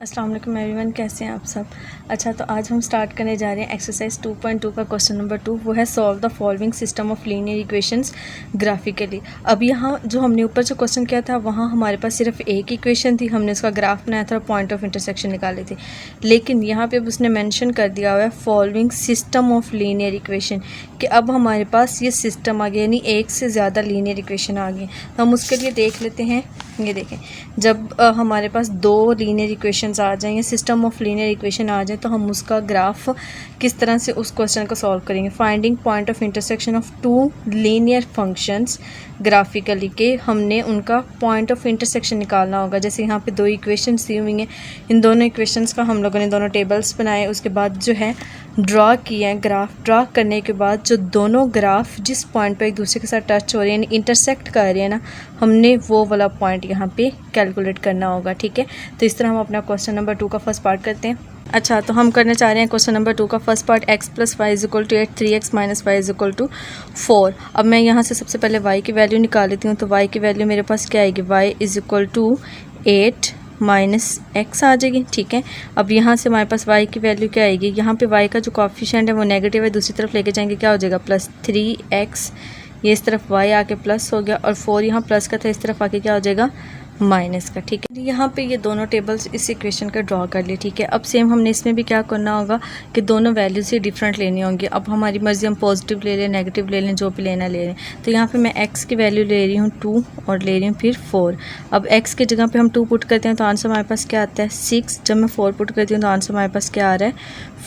अस्सलाम वालेकुम एवरीवन, कैसे हैं आप सब। अच्छा, तो आज हम स्टार्ट करने जा रहे हैं एक्सरसाइज 2.2 का क्वेश्चन नंबर 2। वो है solve the following system of linear equations graphically. अब यहाँ जो हमने ऊपर जो क्वेश्चन किया था वहाँ हमारे पास सिर्फ एक इक्वेशन थी, हमने उसका ग्राफ बनाया था और पॉइंट ऑफ इंटरसेक्शन निकाले थे। लेकिन यहाँ पर अब उसने मैंशन कर दिया हुआ है following system of linear equation, कि अब हमारे पास ये सिस्टम आ गया, यानी एक से ज़्यादा लीनियर इक्वेशन आ गए। तो हम उसके लिए देख लेते हैं। ये देखें, जब हमारे पास दो लीनियर इक्वेशंस आ जाएंगे, सिस्टम ऑफ लीनियर इक्वेशन आ जाए, तो हम उसका ग्राफ किस तरह से उस क्वेश्चन को सॉल्व करेंगे। Finding point of intersection of two linear functions graphically, के हमने उनका पॉइंट ऑफ इंटरसेक्शन निकालना होगा। जैसे यहाँ पे दो इक्वेशंस दी हुई हैं, इन दोनों इक्वेशंस का हम लोगों ने दोनों टेबल्स बनाए, उसके बाद जो है ड्रा किए हैं। ग्राफ ड्रा करने के बाद जो दोनों ग्राफ जिस पॉइंट पर एक दूसरे के साथ टच हो रहे हैं, यानी इंटरसेक्ट कर रहे हैं ना, हमने वो वाला पॉइंट यहाँ पे कैलकुलेट करना होगा। ठीक है, तो इस तरह हम अपना क्वेश्चन नंबर 2 का फर्स्ट पार्ट करते हैं। अच्छा, तो हम करने चाह रहे हैं क्वेश्चन नंबर 2 का first part, x + y = 8, 3x - y = 4। अब मैं यहाँ से सबसे पहले y की वैल्यू निकाल लेती हूँ। तो y की वैल्यू मेरे पास क्या आएगी, y = 8 - x आ जाएगी। ठीक है, अब यहाँ से हमारे पास y की वैल्यू क्या आएगी, यहाँ पे y का जो कोएफिशिएंट है वो नेगेटिव है, दूसरी तरफ लेके जाएंगे क्या हो जाएगा, +3x। ये इस तरफ y आके प्लस हो गया, और 4 यहाँ प्लस का था, इस तरफ आके क्या हो जाएगा, माइनस का। ठीक है, यहाँ पे ये दोनों टेबल्स इस इक्वेशन का ड्रॉ कर लिए। ठीक है, अब सेम हमने इसमें भी क्या करना होगा कि दोनों वैल्यूज ही डिफरेंट लेनी होंगी। अब हमारी मर्ज़ी, हम पॉजिटिव ले लें, नेगेटिव ले लें, जो भी लेना ले लें। तो यहाँ पे मैं x की वैल्यू ले रही हूँ 2 और ले रही हूँ फिर 4। अब x की जगह पे हम 2 पुट करते हैं तो आंसर हमारे पास क्या आता है, 6। जब मैं 4 पुट करती हूँ तो आंसर हमारे पास क्या आ रहा है,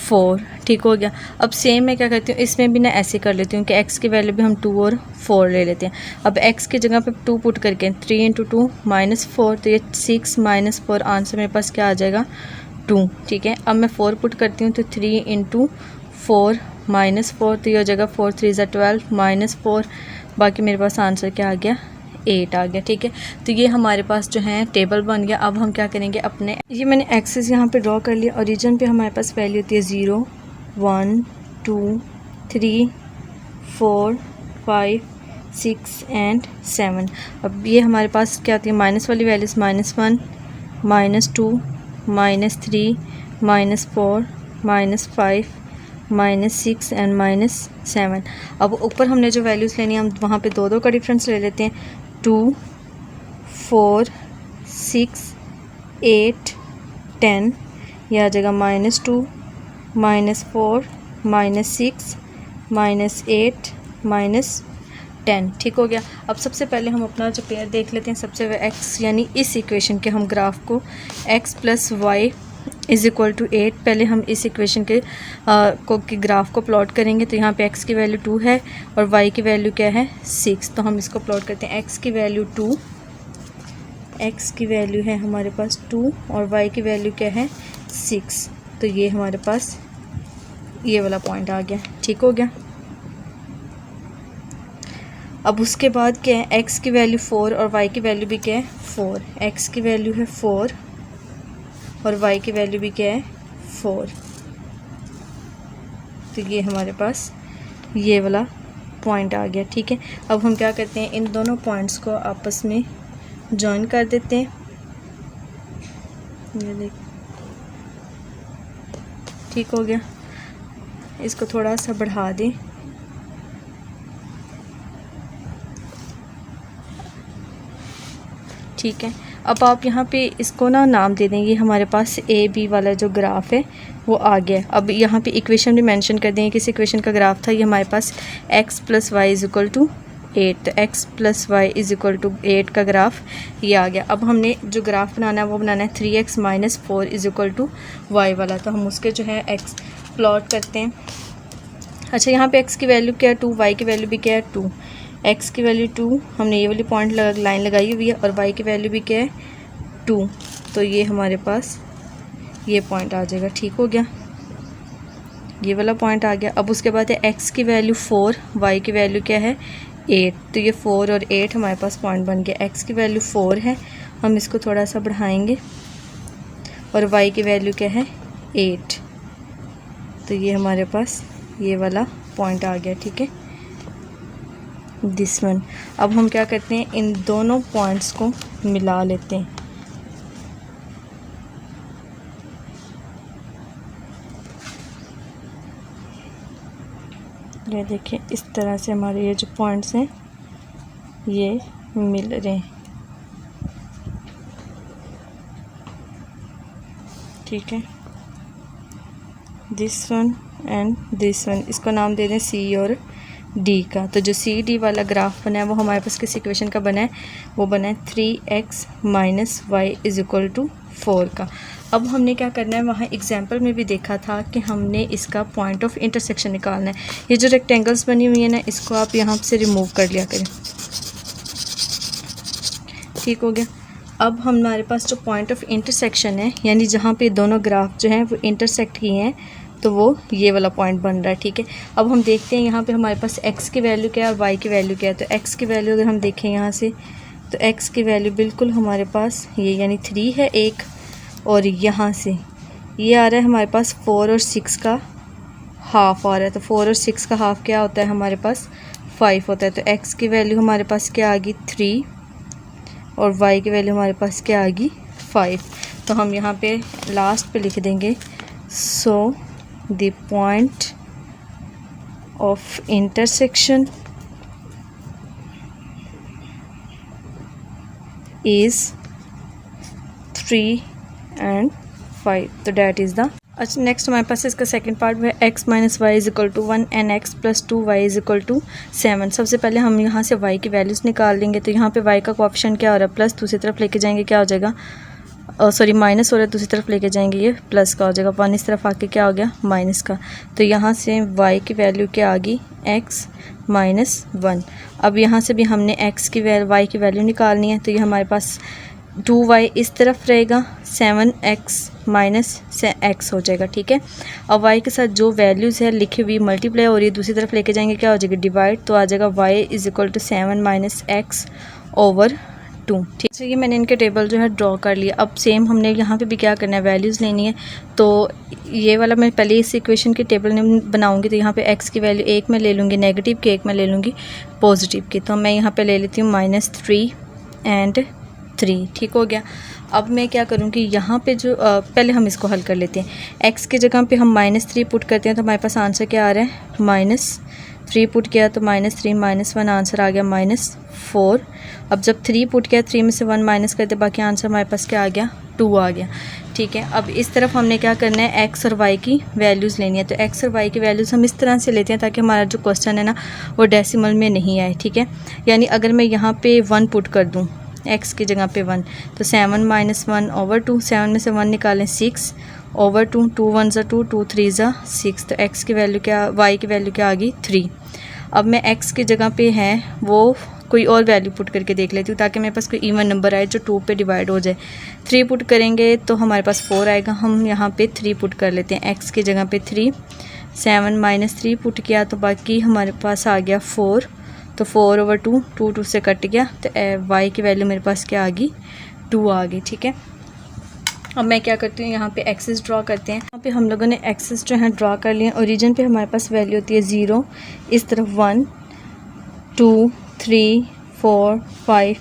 4। ठीक हो गया। अब सेम मैं क्या करती हूँ, इसमें भी ना ऐसे कर लेती हूँ कि x की वैल्यू भी हम 2 और 4 ले लेते हैं। अब x की जगह पे 2 पुट करके 3 × 2 -4, तो ये 6 - 4, आंसर मेरे पास क्या आ जाएगा, 2। ठीक है, अब मैं 4 पुट करती हूँ तो 3 × 4 -4, तो ये हो जाएगा 4 × 3 = 12 -4, बाकी मेरे पास आंसर क्या आ गया, 8 आ गया। ठीक है, तो ये हमारे पास जो है टेबल बन गया। अब हम क्या करेंगे, अपने ये मैंने एक्सेस यहाँ पे ड्रॉ कर लिया। ओरिजिन पे हमारे पास वैल्यू होती है 0 1 2 3 4 5 6 एंड 7। अब ये हमारे पास क्या आती है, माइनस वाली वैल्यूज़ -1 -2 -3 -4 -5 -6 एंड -7। अब ऊपर हमने जो वैल्यूज़ लेनी है, हम वहाँ पे दो का डिफरेंस ले लेते हैं। 2 4 6 8 10, यह आ जाएगा -2 -4 -6 -8 -10। ठीक हो गया। अब सबसे पहले हम अपना जो पेयर देख लेते हैं। सबसे x, यानी इस इक्वेशन के हम ग्राफ को x + y = 8, पहले हम इस इक्वेशन के ग्राफ को प्लॉट करेंगे। तो यहाँ पे x की वैल्यू 2 है और y की वैल्यू क्या है, 6। तो हम इसको प्लॉट करते हैं। x की वैल्यू 2, x की वैल्यू है हमारे पास 2 और y की वैल्यू क्या है, 6। तो ये हमारे पास ये वाला पॉइंट आ गया। ठीक हो गया। अब उसके बाद क्या है, x की वैल्यू 4 और y की वैल्यू भी क्या है, 4। x की वैल्यू है 4 और y की वैल्यू भी क्या है, 4। तो ये हमारे पास ये वाला पॉइंट आ गया। ठीक है, अब हम क्या करते हैं, इन दोनों पॉइंट्स को आपस में जॉइन कर देते हैं। ये देख, ठीक हो गया। इसको थोड़ा सा बढ़ा दें। ठीक है, अब आप यहाँ पे इसको ना नाम दे देंगे। हमारे पास AB वाला जो ग्राफ है वो आ गया। अब यहाँ पे इक्वेशन भी मेंशन कर देंगे किस इक्वेशन का ग्राफ था। ये हमारे पास x + y = 8, तो x + y = 8 का ग्राफ ये आ गया। अब हमने जो ग्राफ बनाना है वो बनाना है 3x - 4 = y वाला। तो हम उसके जो है x प्लॉट करते हैं। अच्छा, यहाँ पे x की वैल्यू क्या है, 2, y की वैल्यू भी क्या है, 2। x की वैल्यू 2, हमने ये वाली पॉइंट लाइन लगाई हुई है, और y की वैल्यू भी क्या है, 2। तो ये हमारे पास ये पॉइंट आ जाएगा। ठीक हो गया, ये वाला पॉइंट आ गया। अब उसके बाद है x की वैल्यू 4, y की वैल्यू क्या है, 8। तो ये 4 और 8 हमारे पास पॉइंट बन गया। x की वैल्यू 4 है, हम इसको थोड़ा सा बढ़ाएंगे, और y की वैल्यू क्या है, 8। तो ये हमारे पास ये वाला पॉइंट आ गया। ठीक है, दिस वन। अब हम क्या करते हैं, इन दोनों पॉइंट्स को मिला लेते हैं। ये देखिए इस तरह से हमारे ये जो पॉइंट्स हैं ये मिल रहे हैं, ठीक है। This one and this one, इसको नाम दे दें सी और डी का। तो जो सी डी वाला ग्राफ बना है वो हमारे पास किस इक्वेशन का बना है, वो बना है 3x minus y is equal to 4 का। अब हमने क्या करना है, वहाँ एग्जाम्पल में भी देखा था कि हमने इसका पॉइंट ऑफ इंटरसेक्शन निकालना है। ये जो रेक्टेंगल्स बनी हुई है ना, इसको आप यहाँ से रिमूव कर लिया करें, ठीक हो गया। अब हमारे पास जो पॉइंट ऑफ इंटरसेक्शन है, यानी जहाँ पे दोनों ग्राफ जो हैं वो इंटरसेक्ट किए हैं, तो वो ये वाला पॉइंट बन रहा है, ठीक है। अब हम देखते हैं यहाँ पे हमारे पास x की वैल्यू क्या है और y की वैल्यू क्या है। तो x की वैल्यू अगर हम देखें यहाँ से, तो x की वैल्यू बिल्कुल हमारे पास ये यानी 3 है एक, और यहाँ से ये आ रहा है हमारे पास 4 और 6 का हाफ आ रहा है। तो 4 और 6 का हाफ क्या होता है हमारे पास 5 होता है। तो x की वैल्यू हमारे पास क्या आ गई 3 और y की वैल्यू हमारे पास क्या आ गई 5। तो हम यहाँ पे लास्ट पे लिख देंगे, so the point of intersection is 3 and 5। तो डैट इज़ द। अच्छा, नेक्स्ट हमारे पास इसका सेकंड पार्ट है x minus y is equal to 1 and x plus 2y is equal to 7। सबसे पहले हम यहाँ से y की वैल्यूज़ निकाल लेंगे। तो यहाँ पे y का कोएफिशिएंट क्या हो रहा है, प्लस, दूसरी तरफ लेके जाएंगे क्या हो जाएगा, सॉरी माइनस हो रहा है, दूसरी तरफ लेके जाएंगे ये प्लस का हो जाएगा, 1 इस तरफ आके क्या हो गया माइनस का। तो यहाँ से y की वैल्यू क्या आ गई x माइनस 1। अब यहाँ से भी हमने y की वैल्यू निकालनी है। तो ये हमारे पास 2y इस तरफ रहेगा, 7x माइनस x हो जाएगा, ठीक है। अब y के साथ जो वैल्यूज़ है लिखी हुई मल्टीप्लाई और ये दूसरी तरफ लेके जाएंगे क्या हो जाएगा डिवाइड। तो आ जाएगा y is equal to 7 minus x over 2, ठीक है। ये मैंने इनके टेबल जो है ड्रॉ कर लिया। अब सेम हमने यहाँ पे भी क्या करना है, वैल्यूज़ लेनी है। तो ये वाला मैं पहले इस इक्वेशन की टेबल बनाऊँगी। तो यहाँ पे x की वैल्यू एक में ले लूँगी नेगेटिव की, एक में ले लूँगी पॉजिटिव की। तो मैं यहाँ पे ले लेती हूँ -3 एंड 3, ठीक हो गया। अब मैं क्या करूँगी, यहाँ पे जो पहले हम इसको हल कर लेते हैं। x की जगह पे हम -3 पुट करते हैं तो हमारे पास आंसर क्या आ रहा है -3 पुट किया तो -3 -1 आंसर आ गया -4। अब जब 3 पुट किया, 3 में से 1 माइनस करते, बाकी आंसर हमारे पास क्या आ गया 2 आ गया, ठीक है। अब इस तरफ हमने क्या करना है, x और y की वैल्यूज़ लेनी है। तो x और y की वैल्यूज़ हम इस तरह से लेते हैं ताकि हमारा जो क्वेश्चन है ना वो डेसिमल में नहीं आए, ठीक है। यानी अगर मैं यहाँ पे 1 पुट कर दूँ x की जगह पे 1, तो 7 माइनस 1 ओवर 2, 7 में से 1 निकालें 6 ओवर 2, 2 1 ज़ा 2, 2 3 ज़ा 6। तो x की वैल्यू क्या, y की वैल्यू क्या आ गई 3। अब मैं x की जगह पे है वो कोई और वैल्यू पुट करके देख लेती हूँ ताकि मेरे पास कोई इवन नंबर आए जो 2 पे डिवाइड हो जाए। 3 पुट करेंगे तो हमारे पास 4 आएगा, हम यहाँ पे 3 पुट कर लेते हैं x की जगह पे 3। 7 माइनस 3 पुट किया तो बाकी हमारे पास आ गया 4। तो 4 ओवर 2, 2 2 से कट गया। तो y की वैल्यू मेरे पास क्या आ गई 2 आ गई, ठीक है। अब मैं क्या करती हूँ, यहाँ पे एक्सेस ड्रॉ करते हैं। यहाँ पे हम लोगों ने एक्सेस जो है ड्रॉ कर लिए। ओरिजिन पे हमारे पास वैल्यू होती है 0, इस तरफ 1 2 3 4 5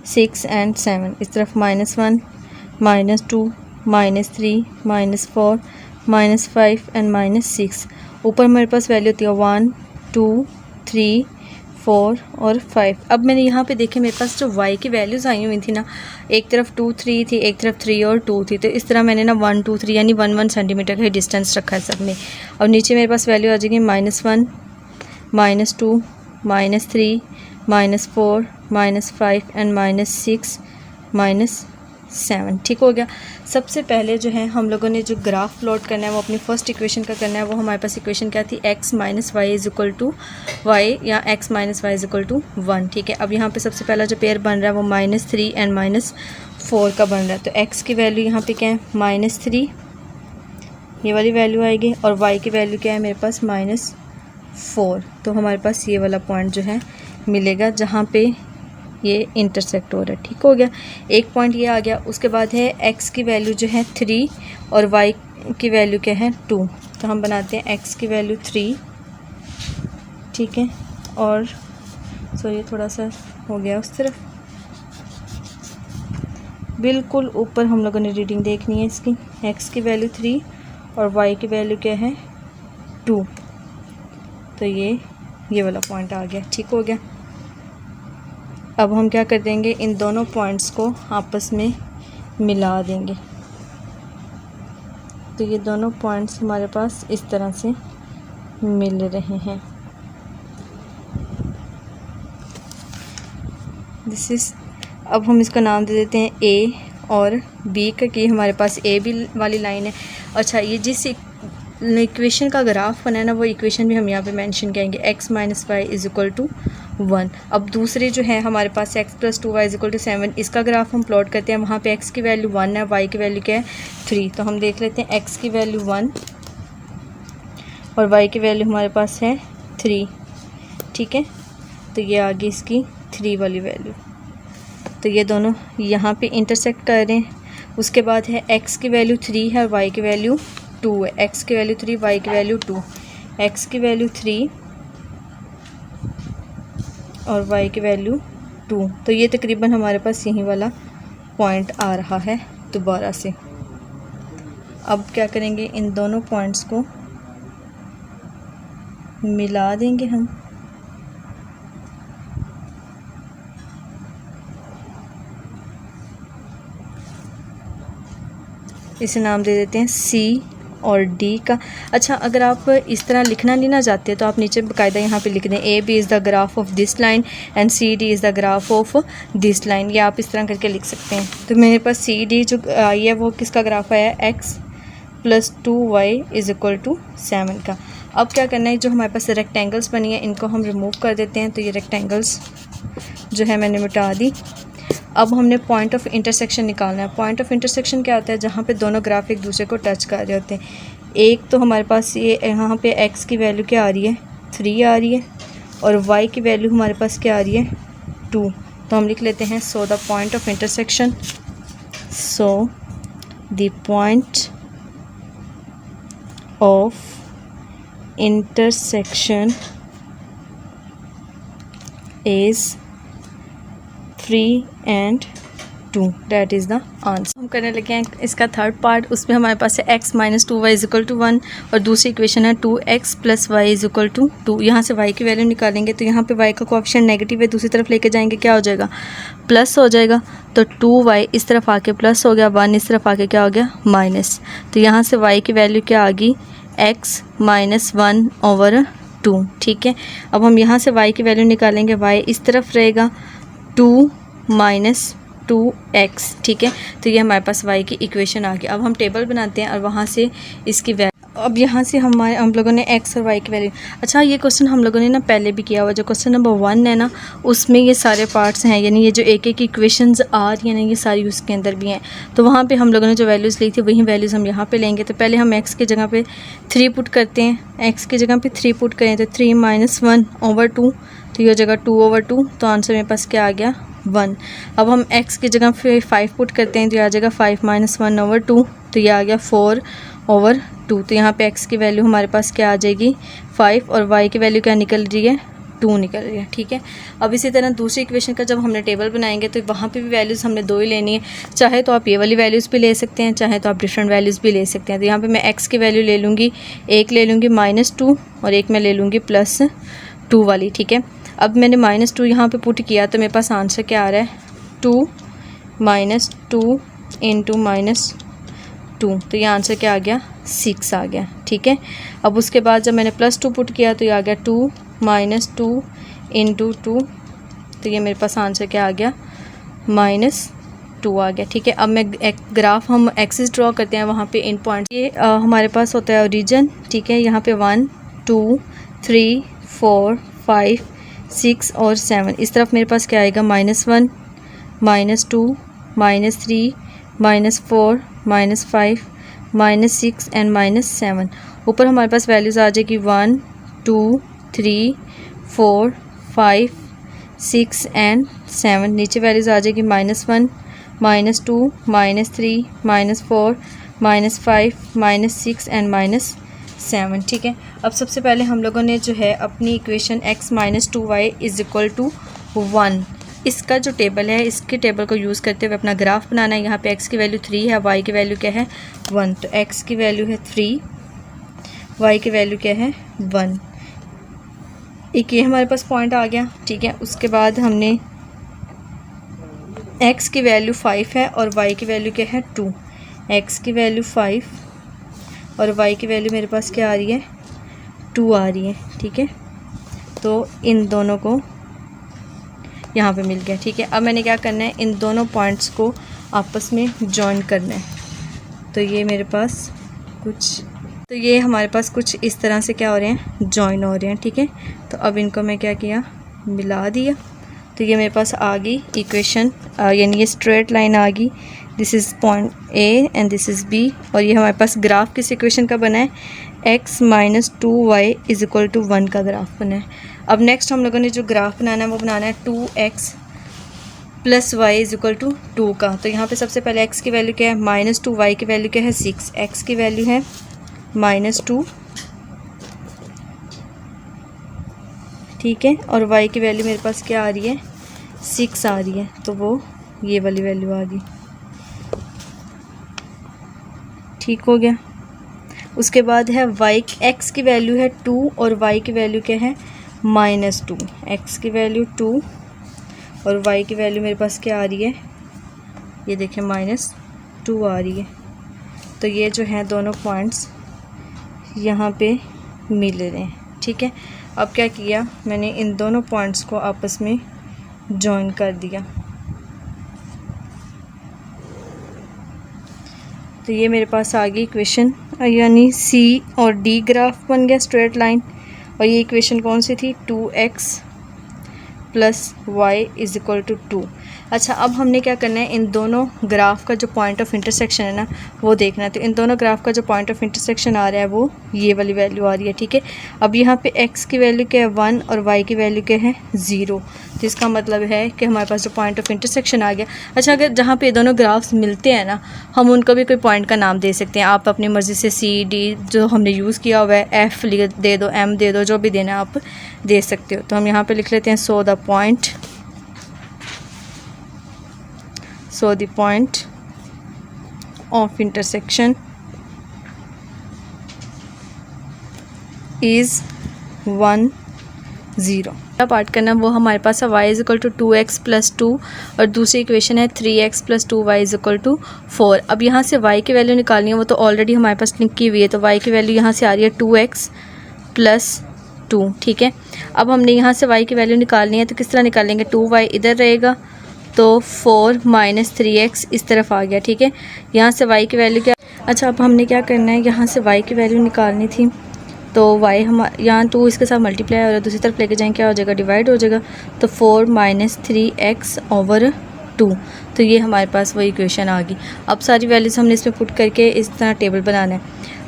6 एंड 7, इस तरफ -1 -2 -3 -4 -5 एंड -6। ऊपर हमारे पास वैल्यू होती है 1 2 3 4 और 5। अब मैंने यहाँ पे देखे मेरे पास जो y की वैल्यूज़ आई हुई थी ना, एक तरफ 2 3 थी, एक तरफ 3 और 2 थी। तो इस तरह मैंने ना 1 2 3 यानी 1 1 सेंटीमीटर का ही डिस्टेंस रखा है सब में। और नीचे मेरे पास वैल्यू आ जाएगी -1 -2 -3 -4 -5 एंड -6 -7, ठीक हो गया। सबसे पहले जो है हम लोगों ने जो ग्राफ प्लॉट करना है वो अपनी फर्स्ट इक्वेशन का करना है। वो हमारे पास इक्वेशन क्या थी, x minus y is equal to y या x minus y is equal to 1, ठीक है। अब यहाँ पे सबसे पहला जो पेयर बन रहा है वो -3 एंड -4 का बन रहा है। तो x की वैल्यू यहाँ पे क्या है -3, ये वाली वैल्यू आएगी, और y की वैल्यू क्या है मेरे पास -4। तो हमारे पास ये वाला पॉइंट जो है मिलेगा जहाँ पे ये इंटरसेक्ट हो रहा है, ठीक हो गया। एक पॉइंट ये आ गया। उसके बाद है x की वैल्यू जो है 3 और y की वैल्यू क्या है 2। तो हम बनाते हैं x की वैल्यू 3, ठीक है। और ये थोड़ा सा हो गया उस तरफ, बिल्कुल ऊपर हम लोगों ने रीडिंग देखनी है इसकी। x की वैल्यू 3 और y की वैल्यू क्या है 2। तो ये ये वाला पॉइंट आ गया, ठीक हो गया। अब हम क्या कर देंगे, इन दोनों पॉइंट्स को आपस में मिला देंगे। तो ये दोनों पॉइंट्स हमारे पास इस तरह से मिल रहे हैं। दिस इज़, अब हम इसका नाम दे देते हैं ए और बी का, कि हमारे पास ए बी वाली लाइन है। अच्छा, ये जिस इक्वेशन का ग्राफ बना है ना, वो इक्वेशन भी हम यहाँ पे मेंशन करेंगे, x minus y is equal to 1। अब दूसरे जो है हमारे पास x plus 2y is equal to 7, इसका ग्राफ हम प्लॉट करते हैं। वहाँ पे x की वैल्यू 1 है, y की वैल्यू क्या है 3। तो हम देख लेते हैं x की वैल्यू 1 और y की वैल्यू हमारे पास है 3, ठीक है। तो ये आ गई इसकी 3 वाली वैल्यू। तो ये दोनों यहाँ पे इंटरसेक्ट कर रहे हैं। उसके बाद है x की वैल्यू 3 है और y की वैल्यू 2 है। x की वैल्यू 3, y की वैल्यू 2। x की वैल्यू 3 और y की वैल्यू 2। तो ये तकरीबन हमारे पास यही वाला पॉइंट आ रहा है दोबारा से। अब क्या करेंगे, इन दोनों पॉइंट्स को मिला देंगे हम। इसे नाम दे देते हैं सी और डी का। अच्छा, अगर आप इस तरह लिखना नहीं ना चाहते तो आप नीचे बाकायदा यहाँ पे लिख दें A B is the graph of this line and C D is the graph of this line. ये आप इस तरह करके लिख सकते हैं। तो मेरे पास सी डी जो आई है वो किसका ग्राफ आया है, x plus 2y is equal to 7 का। अब क्या करना है, जो हमारे पास रेक्टेंगल्स बनी है इनको हम रिमूव कर देते हैं। तो ये रेक्टेंगल्स जो है मैंने मिटा दी। अब हमने पॉइंट ऑफ इंटरसेक्शन निकालना है। पॉइंट ऑफ इंटरसेक्शन क्या होता है, जहाँ पे दोनों ग्राफ एक दूसरे को टच कर रहे होते हैं। एक तो हमारे पास ये यहाँ पे x की वैल्यू क्या आ रही है 3 आ रही है और y की वैल्यू हमारे पास क्या आ रही है 2। तो हम लिख लेते हैं so the point of intersection, so the point of intersection is 3 and 2, that is the answer. हम करने लगे हैं इसका थर्ड पार्ट। उसमें हमारे पास है x minus 2y is equal to 1 और दूसरी इक्वेशन है 2x plus y is equal to 2। यहाँ से y की वैल्यू निकालेंगे तो यहाँ पे y का कोएफिशिएंट नेगेटिव है, दूसरी तरफ लेके जाएंगे क्या हो जाएगा, प्लस हो जाएगा। तो 2y इस तरफ आके प्लस हो गया, 1 इस तरफ आके क्या हो गया माइनस। तो यहाँ से y की वैल्यू क्या आ गई x माइनस 1 ओवर 2, ठीक है। अब हम यहाँ से y की वैल्यू निकालेंगे, y इस तरफ रहेगा 2 माइनस 2x, ठीक है। तो ये हमारे पास y की इक्वेशन आ गई। अब हम टेबल बनाते हैं और वहाँ से इसकी वैल्यू, अब यहाँ से हम लोगों ने x और y की वैल्यू। अच्छा, ये क्वेश्चन हम लोगों ने ना पहले भी किया हुआ। जो क्वेश्चन नंबर 1 है ना, उसमें ये सारे पार्ट्स हैं, यानी ये जो एक एक इक्वेशंस आ रही हैं ना, ये सारी उसके अंदर भी हैं। तो वहाँ पे हम लोगों ने जो वैल्यूज़ ली थी वही वैल्यूज़ हम यहाँ पे लेंगे। तो पहले हम x की जगह पे 3 पुट करते हैं। x की जगह पे 3 पुट करें तो 3 माइनस 1 ओवर 2, तो ये जगह 2 ओवर 2, तो आंसर मेरे पास क्या आ गया 1। अब हम x की जगह पे 5 पुट करते हैं तो ये आ जाएगा 5 माइनस 1 ओवर 2, तो ये आ गया 4 ओवर 2। तो यहाँ पे x की वैल्यू हमारे पास क्या आ जाएगी 5 और y की वैल्यू क्या निकल रही है 2 निकल रही है, ठीक है। अब इसी तरह दूसरी इक्वेशन का जब हमने टेबल बनाएंगे तो वहाँ पे भी वैल्यूज़ हमने 2 ही लेनी है। चाहे तो आप ये वाली वैल्यूज़ भी ले सकते हैं, चाहे तो आप डिफरेंट वैल्यूज़ भी ले सकते हैं। तो यहाँ पे मैं x की वैल्यू ले लूँगी, एक ले लूँगी -2 और एक मैं ले लूँगी +2 वाली, ठीक है। अब मैंने -2 यहाँ पे पुट किया तो मेरे पास आंसर क्या आ रहा है 2 माइनस 2 इंटू -2, तो ये आंसर क्या आ गया 6 आ गया, ठीक है। अब उसके बाद जब मैंने +2 पुट किया तो ये आ गया 2 माइनस 2 इंटू 2, तो ये मेरे पास आंसर क्या आ गया -2 आ गया, ठीक है। अब मैं एक ग्राफ हम एक्सिस ड्रॉ करते हैं वहाँ पे इन पॉइंट। ये हमारे पास होता है ओरिजिन, ठीक है। यहाँ पे 1 2 3 4 5 6 और 7, इस तरफ मेरे पास क्या आएगा -1 -2 -3 -4 -5 -6 एंड -7। ऊपर हमारे पास वैल्यूज़ आ जाएगी 1 2 3 4 5 6 एंड 7। नीचे वैल्यूज़ आ जाएगी -1 -2 -3 -4 -5 -6 एंड -7, ठीक है। अब सबसे पहले हम लोगों ने जो है अपनी equation x minus 2y is equal to 1, इसका जो टेबल है इसके टेबल को यूज़ करते हुए अपना ग्राफ बनाना है। यहाँ पे x की वैल्यू 3 है, y की वैल्यू क्या है 1, तो x की वैल्यू है 3, y की वैल्यू क्या है 1। एक ये हमारे पास पॉइंट आ गया, ठीक है। उसके बाद हमने x की वैल्यू 5 है और y की वैल्यू क्या है 2। x की वैल्यू 5 और y की वैल्यू मेरे पास क्या आ रही है 2 आ रही है, ठीक है। तो इन दोनों को यहाँ पे मिल गया, ठीक है। अब मैंने क्या करना है, इन दोनों पॉइंट्स को आपस में जॉइन करना है। तो ये मेरे पास तो ये हमारे पास कुछ इस तरह से क्या हो रहे हैं, जॉइन हो रहे हैं, ठीक है। तो अब इनको मैं क्या किया, मिला दिया। तो ये मेरे पास आ गई इक्वेशन, यानी ये स्ट्रेट लाइन आ गई। This is point A and this is B. और ये हमारे पास ग्राफ किस इक्वेशन का बना है, x - 2y = 1 का ग्राफ बना है। अब नेक्स्ट हम लोगों ने जो ग्राफ बनाना है वो बनाना है 2x + y = 2 का। तो यहाँ पे सबसे पहले x की वैल्यू क्या है -2, y की वैल्यू क्या है 6। x की वैल्यू है -2, ठीक है, और y की वैल्यू मेरे पास क्या आ रही है 6 आ रही है। तो वो ये वाली वैल्यू आ गई, ठीक हो गया। उसके बाद है x की वैल्यू है 2 और y की वैल्यू क्या है -2। x की वैल्यू 2 और y की वैल्यू मेरे पास क्या आ रही है, ये देखें -2 आ रही है। तो ये जो है दोनों पॉइंट्स यहाँ पे मिल रहे हैं, ठीक है। अब क्या किया मैंने, इन दोनों पॉइंट्स को आपस में जॉइन कर दिया। तो ये मेरे पास आ गई इक्वेशन, यानी C और D ग्राफ बन गया स्ट्रेट लाइन। और ये इक्वेशन कौन सी थी, 2x + y = 2। अच्छा, अब हमने क्या करना है, इन दोनों ग्राफ का जो पॉइंट ऑफ इंटरसेक्शन है ना वो देखना है। तो इन दोनों ग्राफ का जो पॉइंट ऑफ इंटरसेक्शन आ रहा है वो ये वाली वैल्यू आ रही है, ठीक है। अब यहाँ पे x की वैल्यू क्या है 1 और y की वैल्यू क्या है 0। तो इसका मतलब है कि हमारे पास जो पॉइंट ऑफ इंटरसेक्शन आ गया। अच्छा, अगर जहाँ पे दोनों ग्राफ्स मिलते हैं ना, हम उनको भी कोई पॉइंट का नाम दे सकते हैं। आप अपनी मर्ज़ी से C D जो हमने यूज़ किया हुआ है F दे दो, M दे दो, जो भी देना आप दे सकते हो। तो हम यहाँ पर लिख लेते हैं so the point of intersection is 1 0। Part करना वो हमारे पास है y = 2x + 2 और दूसरी इक्वेशन है 3x + 2y = 4। अब यहाँ से y की वैल्यू निकालनी है, वो तो ऑलरेडी हमारे पास लिंक की हुई है। तो y की वैल्यू यहाँ से आ रही है 2x + 2, ठीक है। अब हमने यहाँ से y की वैल्यू निकालनी है, तो किस तरह निकालेंगे, 2y इधर रहेगा तो 4 - 3x इस तरफ आ गया, ठीक है। यहाँ से y की वैल्यू क्या, अच्छा अब हमने क्या करना है, यहाँ से y की वैल्यू निकालनी थी। तो y हम यहाँ 2 इसके साथ मल्टीप्लाई हो रहा है, दूसरी तरफ लेके जाएंगे क्या हो जाएगा, डिवाइड हो जाएगा। तो 4 - 3x/2। तो ये हमारे पास वही इक्वेशन आ गई। अब सारी वैल्यूज़ हमने इसमें पुट करके इस तरह टेबल बनाना है।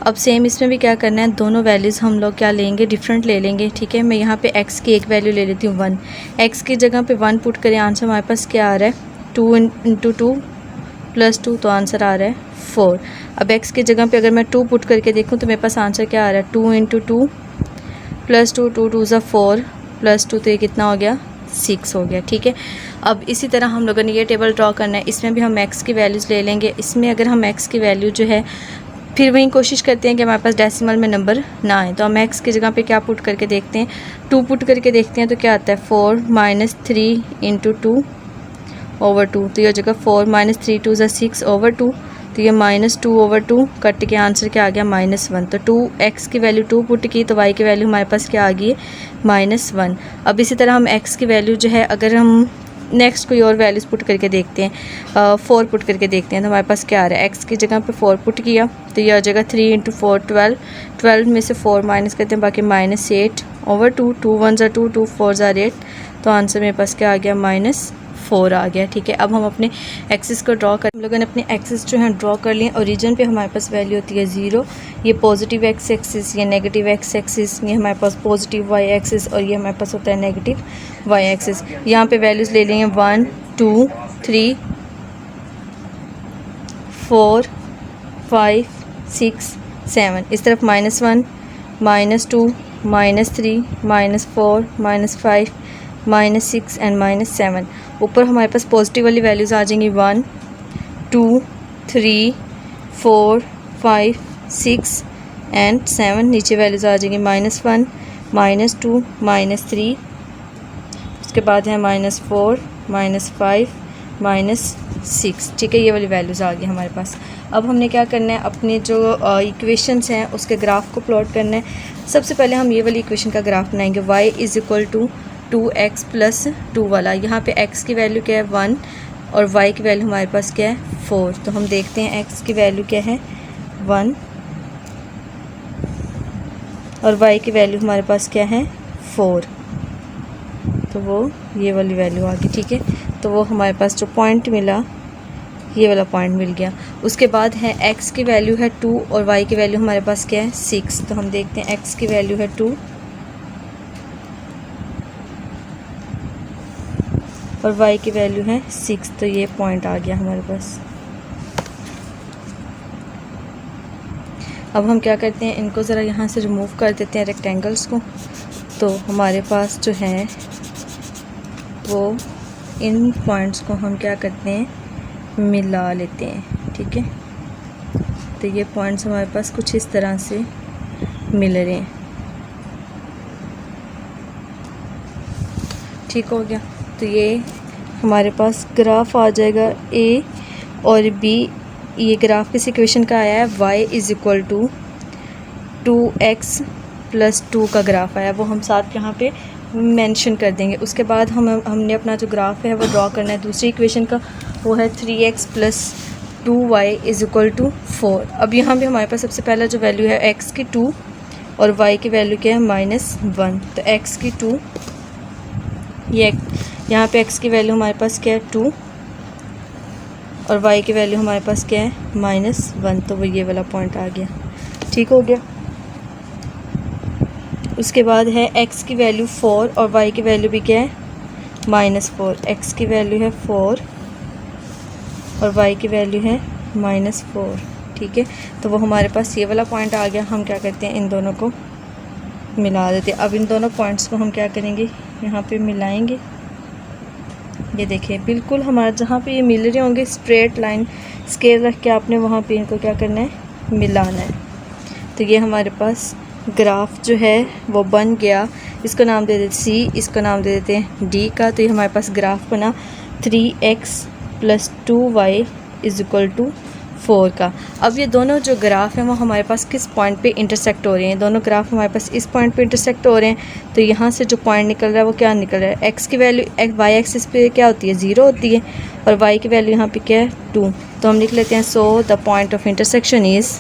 अब सेम इसमें भी क्या करना है, दोनों वैल्यूज़ हम लोग क्या लेंगे, डिफरेंट ले लेंगे, ठीक है। मैं यहाँ पे x की एक वैल्यू ले लेती हूँ 1। x की जगह पे 1 पुट करें, आंसर हमारे पास क्या आ रहा है 2 × 2 + 2, तो आंसर आ रहा है 4। अब x की जगह पे अगर मैं 2 पुट करके देखूँ तो मेरे पास आंसर क्या आ रहा है 2 × 2 + 2, 2 × 2 = 4 + 2, तो ये कितना हो गया 6 हो गया, ठीक है। अब इसी तरह हम लोगों ने ये टेबल ड्रॉ करना है। इसमें भी हम x की वैल्यूज़ ले लेंगे। इसमें अगर हम x की वैल्यू जो है, फिर वही कोशिश करते हैं कि हमारे पास डेसिमल में नंबर ना आए। तो हम x की जगह पे क्या पुट करके देखते हैं, 2 पुट करके देखते हैं। तो क्या आता है 4 - 3 × 2/2। तो ये हो जाएगा 4 - 3 = 6/2। तो ये -2/2 कट के आंसर क्या आ गया -1। तो 2x की वैल्यू 2 पुट की तो y की वैल्यू हमारे पास क्या आ गई है -1। अब इसी तरह हम x की वैल्यू जो है, अगर हम नेक्स्ट कोई और वैल्यूज़ पुट करके देखते हैं, 4 पुट करके देखते हैं। तो हमारे पास क्या आ रहा है, x की जगह पे 4 पुट किया तो ये हो जाएगा 3 × 4 12। 12 में से 4 माइनस करते हैं, बाकी -8/2। 2 1 = 2, 2 4 = 8। तो आंसर मेरे पास क्या आ गया -4 आ गया, ठीक है। अब हम अपने एक्सिस को ड्रॉ कर, हम लोगों ने अपने एक्सिस जो है ड्रॉ कर लिए। ओरिजिन पे हमारे पास वैल्यू होती है 0, ये पॉजिटिव x एक्सिस, ये नेगेटिव x एक्सिस, ये हमारे पास पॉजिटिव y एक्सिस और ये हमारे पास होता है नेगेटिव y एक्सिस। यहाँ पे वैल्यूज़ ले लेंगे 1 2 3 4 5 6 7। इस तरफ -1 -2 -3 -4 -5 -6 एंड -7। ऊपर हमारे पास पॉजिटिव वाली वैल्यूज़ आ जाएंगी 1 2 3 4 5 6 एंड 7। नीचे वैल्यूज़ आ जाएंगी -1 -2 -3, उसके बाद है -4 -5 -6। ठीक है, ये वाली वैल्यूज़ आ गई हमारे पास। अब हमने क्या करना है, अपने जो इक्वेशंस हैं उसके ग्राफ को प्लॉट करना है। सबसे पहले हम ये वाली इक्वेशन का ग्राफ बनाएंगे, y = 2x + 2 वाला। यहाँ पे x की वैल्यू क्या है 1 और y की वैल्यू हमारे पास क्या है 4। तो हम देखते हैं x की वैल्यू क्या है 1 और y की वैल्यू हमारे पास क्या है 4। तो वो ये वाली वैल्यू आ गई। ठीक है, तो वो हमारे पास जो पॉइंट मिला, ये वाला पॉइंट मिल गया। उसके बाद है x की वैल्यू है 2 और y की वैल्यू हमारे पास क्या है 6। तो हम देखते हैं x की वैल्यू है 2 और y की वैल्यू है 6। तो ये पॉइंट आ गया हमारे पास। अब हम क्या करते हैं, इनको ज़रा यहाँ से रिमूव कर देते हैं रेक्टेंगल्स को। तो हमारे पास जो है वो इन पॉइंट्स को हम क्या करते हैं, मिला लेते हैं। ठीक है, तो ये पॉइंट्स हमारे पास कुछ इस तरह से मिल रहे हैं। ठीक हो गया, तो ये हमारे पास ग्राफ आ जाएगा a और b। ये ग्राफ किस इक्वेशन का आया है, y = 2x + 2 का ग्राफ आया, वो हम साथ यहाँ पे मेंशन कर देंगे। उसके बाद हमने अपना जो ग्राफ है वो ड्रॉ करना है दूसरी इक्वेशन का, वो है 3x + 2y = 4। अब यहाँ पे हमारे पास सबसे पहला जो वैल्यू है x की 2 और y की वैल्यू क्या है -1। तो x की 2, ये यहाँ पे x की वैल्यू हमारे पास क्या है 2 और y की वैल्यू हमारे पास क्या है -1। तो वो ये वाला पॉइंट आ गया। ठीक हो गया। उसके बाद है x की वैल्यू 4 और y की वैल्यू भी क्या है -4। x की वैल्यू है 4 और y की वैल्यू है -4। ठीक है, तो वो हमारे पास ये वाला पॉइंट आ गया। हम क्या करते हैं, इन दोनों को मिला देते हैं। अब इन दोनों पॉइंट्स को हम क्या करेंगे, यहाँ पे मिलाएंगे। ये देखिए, बिल्कुल हमारा जहाँ पे ये मिल रहे होंगे स्ट्रेट लाइन स्केल रख के आपने वहाँ पे इनको क्या करना है, मिलाना है। तो ये हमारे पास ग्राफ जो है वो बन गया। इसको नाम दे देते C, इसको नाम दे देते हैं D का। तो ये हमारे पास ग्राफ बना 3x + 2y = 4 का। अब ये दोनों जो ग्राफ हैं वो हमारे पास किस पॉइंट पे इंटरसेक्ट हो रहे हैं, दोनों ग्राफ हमारे पास इस पॉइंट पे इंटरसेक्ट हो रहे हैं। तो यहाँ से जो पॉइंट निकल रहा है वो क्या निकल रहा है, x की वैल्यू y एक्सिस पे क्या होती है 0 होती है और y की वैल्यू यहाँ पे क्या है 2। तो हम लिख लेते हैं so the point of intersection is,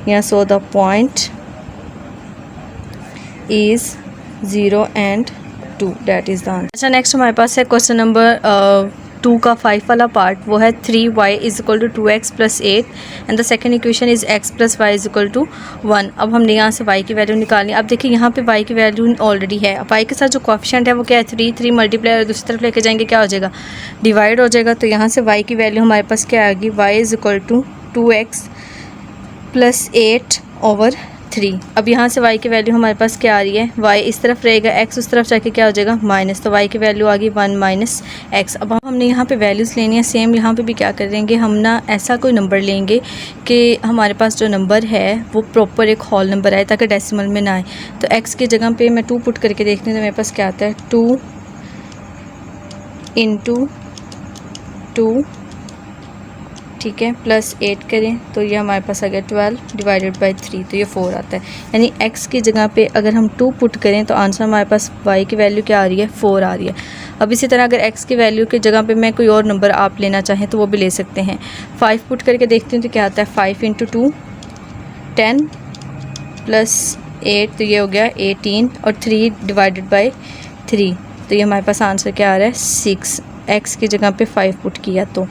यहाँ so the point is 0 and 2, that is the answer. अच्छा, नेक्स्ट हमारे पास है क्वेश्चन नंबर 2 का 5 वाला पार्ट, वो है 3y = 2x + 8 and the second equation is x + y = 1। अब हमने यहाँ से y की वैल्यू निकालनी है। अब देखिए यहाँ पे y की वैल्यू ऑलरेडी है। अब y के साथ जो कोएफिशिएंट है वो क्या है 3 मल्टीप्लाई और दूसरी तरफ लेके जाएंगे क्या हो जाएगा, डिवाइड हो जाएगा। तो यहाँ से y की वैल्यू हमारे पास क्या आएगी, y = 2x + 8/3। अब यहाँ से y की वैल्यू हमारे पास क्या आ रही है, y इस तरफ रहेगा, x उस तरफ जाके क्या हो जाएगा माइनस। तो y की वैल्यू आ गई 1 - x। अब हमने यहाँ पे वैल्यूज़ लेनी है सेम। यहाँ पे भी क्या करेंगे, हम ना ऐसा कोई नंबर लेंगे कि हमारे पास जो नंबर है वो प्रॉपर एक होल नंबर आए ताकि डेसिमल में ना आए। तो x की जगह पे मैं 2 पुट करके देखते हैं तो मेरे पास क्या आता है 2 × 2, ठीक है, +8 करें तो ये हमारे पास आ गया 12/3। तो ये 4 आता है, यानी x की जगह पे अगर हम 2 पुट करें तो आंसर हमारे पास y की वैल्यू क्या आ रही है 4 आ रही है। अब इसी तरह अगर x की वैल्यू की जगह पे मैं कोई और नंबर आप लेना चाहें तो वो भी ले सकते हैं। 5 पुट करके देखते हैं तो क्या आता है 5 × 2 10 +8 तो ये हो गया 18 और 3/3 तो ये हमारे पास आंसर क्या आ रहा है 6। x की जगह पे 5 पुट किया तो।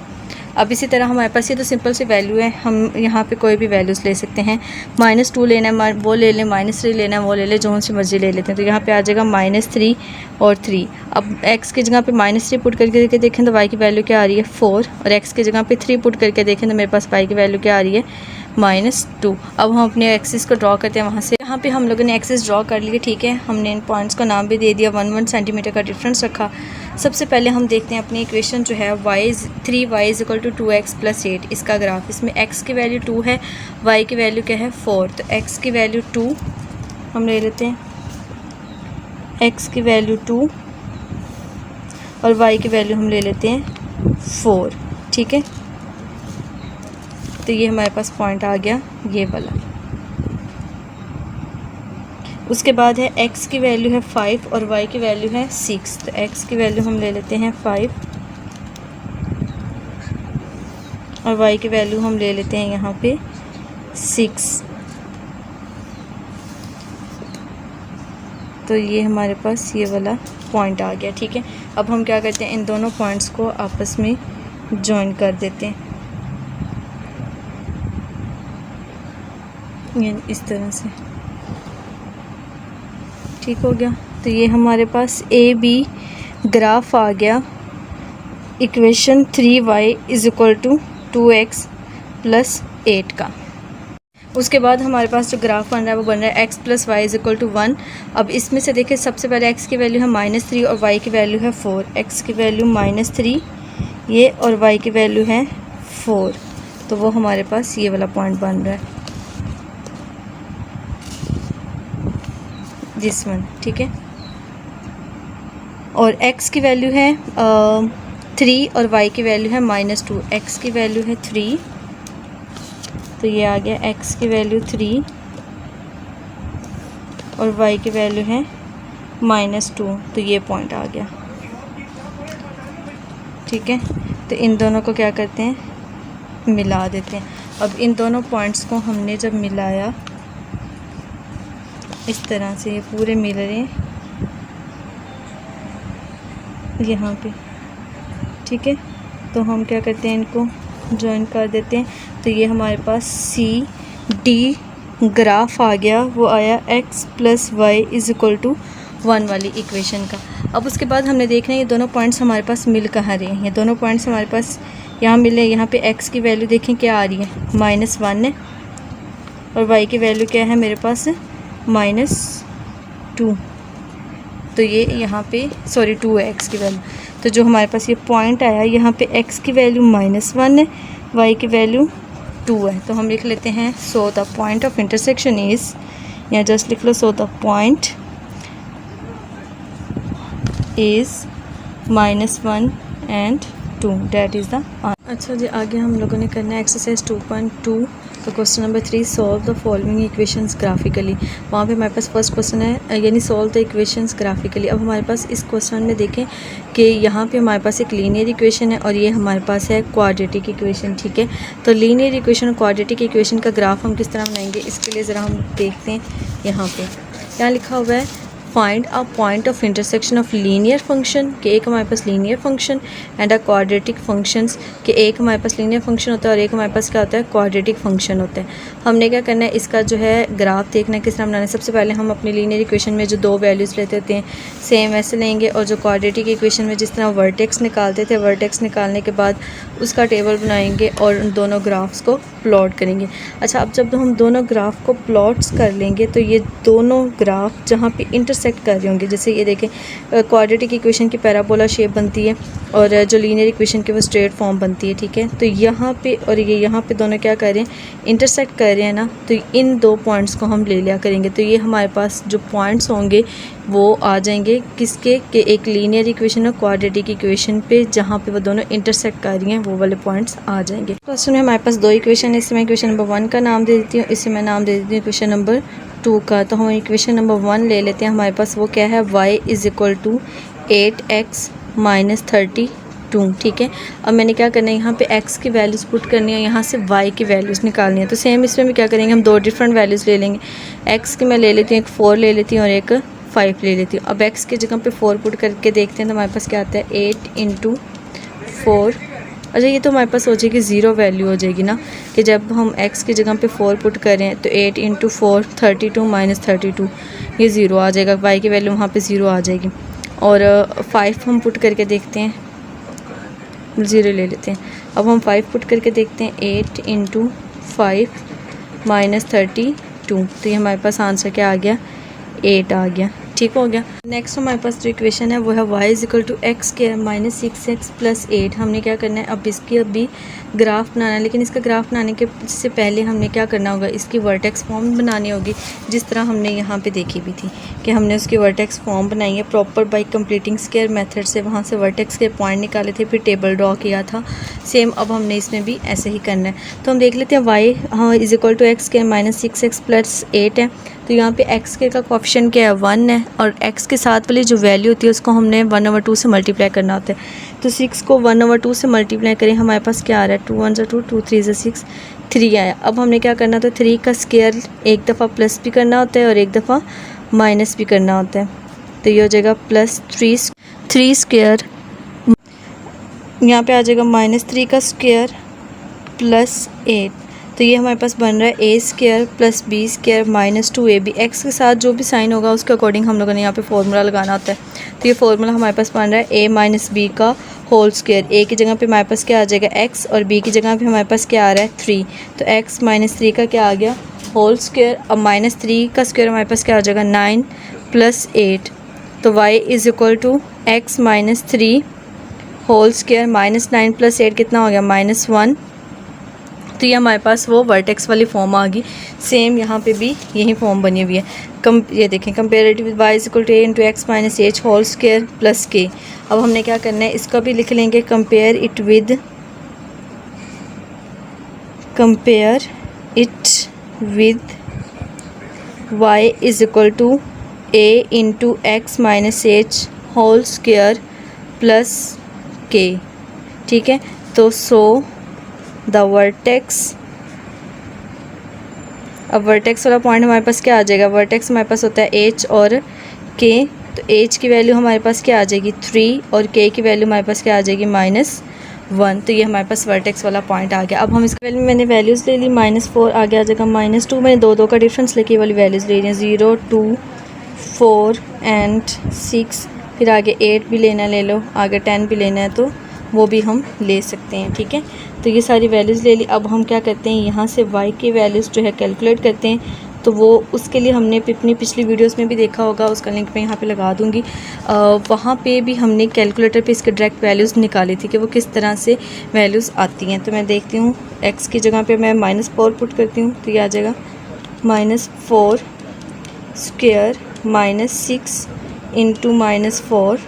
अब इसी तरह हमारे पास ये तो सिंपल सी वैल्यू है, हम यहाँ पे कोई भी वैल्यूज़ ले सकते हैं। -2 लेना है वो ले लें, -3 लेना है वो ले लें, जो सी मर्जी ले लेते हैं। तो यहाँ पे आ जाएगा -3 और 3। अब x की जगह पे -3 पुट करके देखें तो y की वैल्यू क्या आ रही है 4 और x की जगह पे 3 पुट करके देखें तो मेरे पास y की वैल्यू क्या आ रही है -2। अब हम अपने एक्सिस को ड्रॉ करते हैं। वहाँ से यहाँ पे हम लोगों ने एक्सिस ड्रॉ कर लिए, ठीक है। हमने इन पॉइंट्स का नाम भी दे दिया, 1 सेंटीमीटर का डिफरेंस रखा। सबसे पहले हम देखते हैं अपनी इक्वेशन जो है 3y = 2x + 8, इसका ग्राफ। इसमें x की वैल्यू 2 है, y की वैल्यू क्या है 4। तो x की वैल्यू 2 हम ले लेते हैं x की वैल्यू 2 और y की वैल्यू हम ले लेते हैं 4, ठीक है। तो ये हमारे पास पॉइंट आ गया ये वाला। उसके बाद है x की वैल्यू है 5 और y की वैल्यू है 6। तो x की वैल्यू हम ले लेते हैं 5 और y की वैल्यू हम ले लेते हैं यहाँ पे 6। तो ये हमारे पास ये वाला पॉइंट आ गया, ठीक है। अब हम क्या करते हैं, इन दोनों पॉइंट्स को आपस में जॉइन कर देते हैं, ये इस तरह से, ठीक हो गया। तो ये हमारे पास ए बी ग्राफ आ गया इक्वेशन 3y = 2x + 8 का। उसके बाद हमारे पास जो ग्राफ बन रहा है वो बन रहा है x + y = 1। अब इसमें से देखिए सबसे पहले x की वैल्यू है -3 और y की वैल्यू है 4। x की वैल्यू -3 ये और y की वैल्यू है 4। तो वो हमारे पास ये वाला पॉइंट बन रहा है, दिस वन, ठीक है। और x की वैल्यू है 3 और y की वैल्यू है -2। x की वैल्यू है 3, तो ये आ गया x की वैल्यू 3 और y की वैल्यू है -2। तो ये पॉइंट आ गया, ठीक है। तो इन दोनों को क्या करते हैं, मिला देते हैं। अब इन दोनों पॉइंट्स को हमने जब मिलाया इस तरह से, ये पूरे मिल रहे हैं यहाँ पे, ठीक है। तो हम क्या करते हैं, इनको जॉइन कर देते हैं। तो ये हमारे पास सी डी ग्राफ आ गया, वो आया x + y = 1 वाली इक्वेशन का। अब उसके बाद हमने देखना है ये दोनों पॉइंट्स हमारे पास मिल कहाँ रहे हैं। ये दोनों पॉइंट्स हमारे पास यहाँ मिले। यहाँ पे x की वैल्यू देखें क्या आ रही है, -1 है, और y की वैल्यू क्या है मेरे पास, -2। तो ये यहाँ पे सॉरी 2 है x की वैल्यू। तो जो हमारे पास ये पॉइंट आया, यहाँ पे x की वैल्यू -1 है, y की वैल्यू 2 है। तो हम लिख लेते हैं so the point of intersection is, या जस्ट लिख लो so the point is -1 and 2, that is the. अच्छा जी, आगे हम लोगों ने करना है एक्सरसाइज 2.2 तो question number 3, solve the following equations graphically. वहाँ पे हमारे पास फर्स्ट क्वेश्चन है यानी सॉल्व द इक्वेशंस ग्राफिकली। अब हमारे पास इस क्वेश्चन में देखें कि यहाँ पे हमारे पास एक लीनियर इक्वेशन है और ये हमारे पास है क्वाड्रेटिक इक्वेशन, ठीक है। तो लीनियर इक्वेशन और क्वाड्रेटिक इक्वेशन का ग्राफ हम किस तरह बनाएंगे, इसके लिए ज़रा हम देखते हैं। यहाँ लिखा हुआ है find a point of intersection of linear function, कि एक हमारे पास linear function and a quadratic functions, कि एक हमारे पास लीनियर फंक्शन होता है और एक हमारे पास क्या होता है, क्वाड्रेटिक फंक्शन होता है। हमने क्या करना है, इसका जो है ग्राफ देखना है किस तरह बनाना है। सबसे पहले हम अपनी लीनियर इक्वेशन में जो 2 वैल्यूज़ लेते थे सेम वैसे लेंगे, और जो क्वाड्रेटिक इक्वेशन में जिस तरह वर्टेक्स निकालते थे, वर्टेक्स निकालने के बाद उसका टेबल बनाएंगे और उन दोनों ग्राफ्स को प्लॉट करेंगे। अच्छा, अब जब हम दोनों ग्राफ को प्लॉट्स कर लेंगे तो ये दोनों ग्राफ जहाँ पे इंटरसेक्ट कर रहे होंगे, जैसे ये देखें क्वाड्रेटिक इक्वेशन की पैराबोला शेप बनती है और जो लीनियर इक्वेशन की वो स्ट्रेट फॉर्म बनती है, ठीक है। तो यहाँ पे और ये यहाँ पे दोनों क्या कर रहे हैं, इंटरसेक्ट कर रहे हैं ना। तो इन 2 पॉइंट्स को हम ले लिया करेंगे। तो ये हमारे पास जो पॉइंट्स होंगे वो आ जाएंगे किसके, कि एक लीनियर इक्वेशन और क्वाड्रेटिक इक्वेशन पे जहाँ पे वो दोनों इंटरसेक्ट कर रही हैं वो वाले पॉइंट्स आ जाएंगे। क्वेश्चन में हमारे पास 2 इक्वेशन है, इसमें इक्वेशन नंबर 1 का नाम दे देती हूँ, इसे मैं नाम दे देती हूँ इक्वेशन नंबर 2 का। तो हम इक्वेशन नंबर 1 ले लेते हैं। हमारे पास वो क्या है, y = 8x - 32, ठीक है। अब मैंने क्या करना है, यहाँ पे x की वैल्यूज़ पुट करनी है, यहाँ से y की वैल्यूज़ निकालनी है। तो सेम इसमें भी क्या करेंगे, हम 2 डिफरेंट वैल्यूज़ ले लेंगे। x की मैं ले लेती हूँ, एक 4 ले लेती हूँ और एक 5 ले लेती हूँ। अब x की जगह पे 4 पुट करके देखते हैं तो हमारे पास क्या आता है, 8 × 4। अच्छा, ये तो हमारे पास हो जाएगी 0 वैल्यू हो जाएगी ना, कि जब हम x की जगह पे 4 पुट करें तो 8 × 4 32 - 32 ये 0 आ जाएगा, y की वैल्यू वहाँ पे 0 आ जाएगी। और 5 हम पुट करके देखते हैं, 0 ले लेते हैं। अब हम 5 पुट करके देखते हैं, 8 × 5 - 32। तो ये हमारे पास आंसर क्या आ गया, 8 आ गया। ठीक हो गया। नेक्स्ट हमारे पास जो इक्वेशन है वो है y is equal to x square minus 6x plus 8। हमने क्या करना है, अब इसकी अभी ग्राफ बनाना है, लेकिन इसका ग्राफ बनाने के से पहले हमने क्या करना होगा, इसकी वर्टेक्स फॉर्म बनानी होगी, जिस तरह हमने यहाँ पे देखी भी थी कि हमने उसकी वर्टेक्स फॉर्म बनाई है proper by completing square method से। वहाँ से वर्टेक्स के पॉइंट निकाले थे, फिर टेबल ड्रॉ किया था। सेम अब हमने इसमें भी ऐसे ही करना है। तो हम देख लेते हैं y हाँ is equal to x square minus 6x plus 8 है। तो यहाँ पे x के का कोएफिशिएंट क्या है, 1 है, और x के साथ वाली जो वैल्यू होती है उसको हमने 1/2 से मल्टीप्लाई करना होता है। तो 6 को 1/2 से मल्टीप्लाई करें, हमारे पास क्या आ रहा है, 2 1 2 2 3 6 3 आया। अब हमने क्या करना था, 3 का स्क्वायर एक दफ़ा प्लस भी करना होता है और एक दफ़ा माइनस भी करना होता है। तो ये हो जाएगा प्लस 3 स्क्वायर, यहाँ पे आ जाएगा -3 का स्क्वायर प्लस 8। तो ये हमारे पास बन रहा है a square plus b square minus 2ab। x के साथ जो भी साइन होगा उसके अकॉर्डिंग हम लोगों ने यहाँ पे फॉर्मूला लगाना होता है। तो ये फार्मूला हमारे पास बन रहा है a माइनस बी का होल स्क्वायर। a की जगह पे हमारे पास क्या आ जाएगा x, और b की जगह पे हमारे पास क्या आ रहा है 3। तो x माइनस 3 का क्या आ गया, होल स्क्वायर। अब -3 का स्क्वायर हमारे पास क्या आ जाएगा, 9 प्लस 8। तो y is equal to x minus 3 whole square minus 9 plus 8 कितना हो गया, -1। तो ये हमारे पास वो वर्टेक्स वाली फॉर्म आ गई। सेम यहाँ पे भी यही फॉर्म बनी हुई है। ये देखें, comparative with y is equal to a into x minus h whole square plus k. अब हमने क्या करना है, इसका भी लिख लेंगे, compare it with y is equal to a into x minus h whole square plus k. ठीक है, तो सो द वर्टेक्स, अब वर्टेक्स वाला पॉइंट हमारे पास क्या आ जाएगा, वर्टेक्स हमारे पास होता है h और k। तो h की वैल्यू हमारे पास क्या आ जाएगी 3, और k की वैल्यू हमारे पास क्या आ जाएगी -1। तो ये हमारे पास वर्टेक्स वाला पॉइंट आ गया। अब हम इसकी वैल्यू, मैंने वैल्यूज़ ले ली, -4 आगे आ जाएगा -2। मैंने दो का डिफरेंस लेके वाली वैल्यूज़ ले रही हैं, 0 2 4 एंड 6। फिर आगे 8 भी लेना ले लो, आगे 10 भी लेना है तो वो भी हम ले सकते हैं। ठीक है, तो ये सारी वैल्यूज़ ले ली। अब हम क्या करते हैं, यहाँ से y की वैल्यूज़ जो है कैलकुलेट करते हैं। तो वो उसके लिए हमने अपनी पिछली वीडियोस में भी देखा होगा, उसका लिंक मैं यहाँ पे लगा दूँगी। वहाँ पे भी हमने कैलकुलेटर पे इसके डायरेक्ट वैल्यूज़ निकाली थी कि वो किस तरह से वैल्यूज़ आती हैं। तो मैं देखती हूँ, x की जगह पे मैं -4 पुट करती हूँ, तो ये आ जाएगा -4 स्क्वायर -6 इंटू -4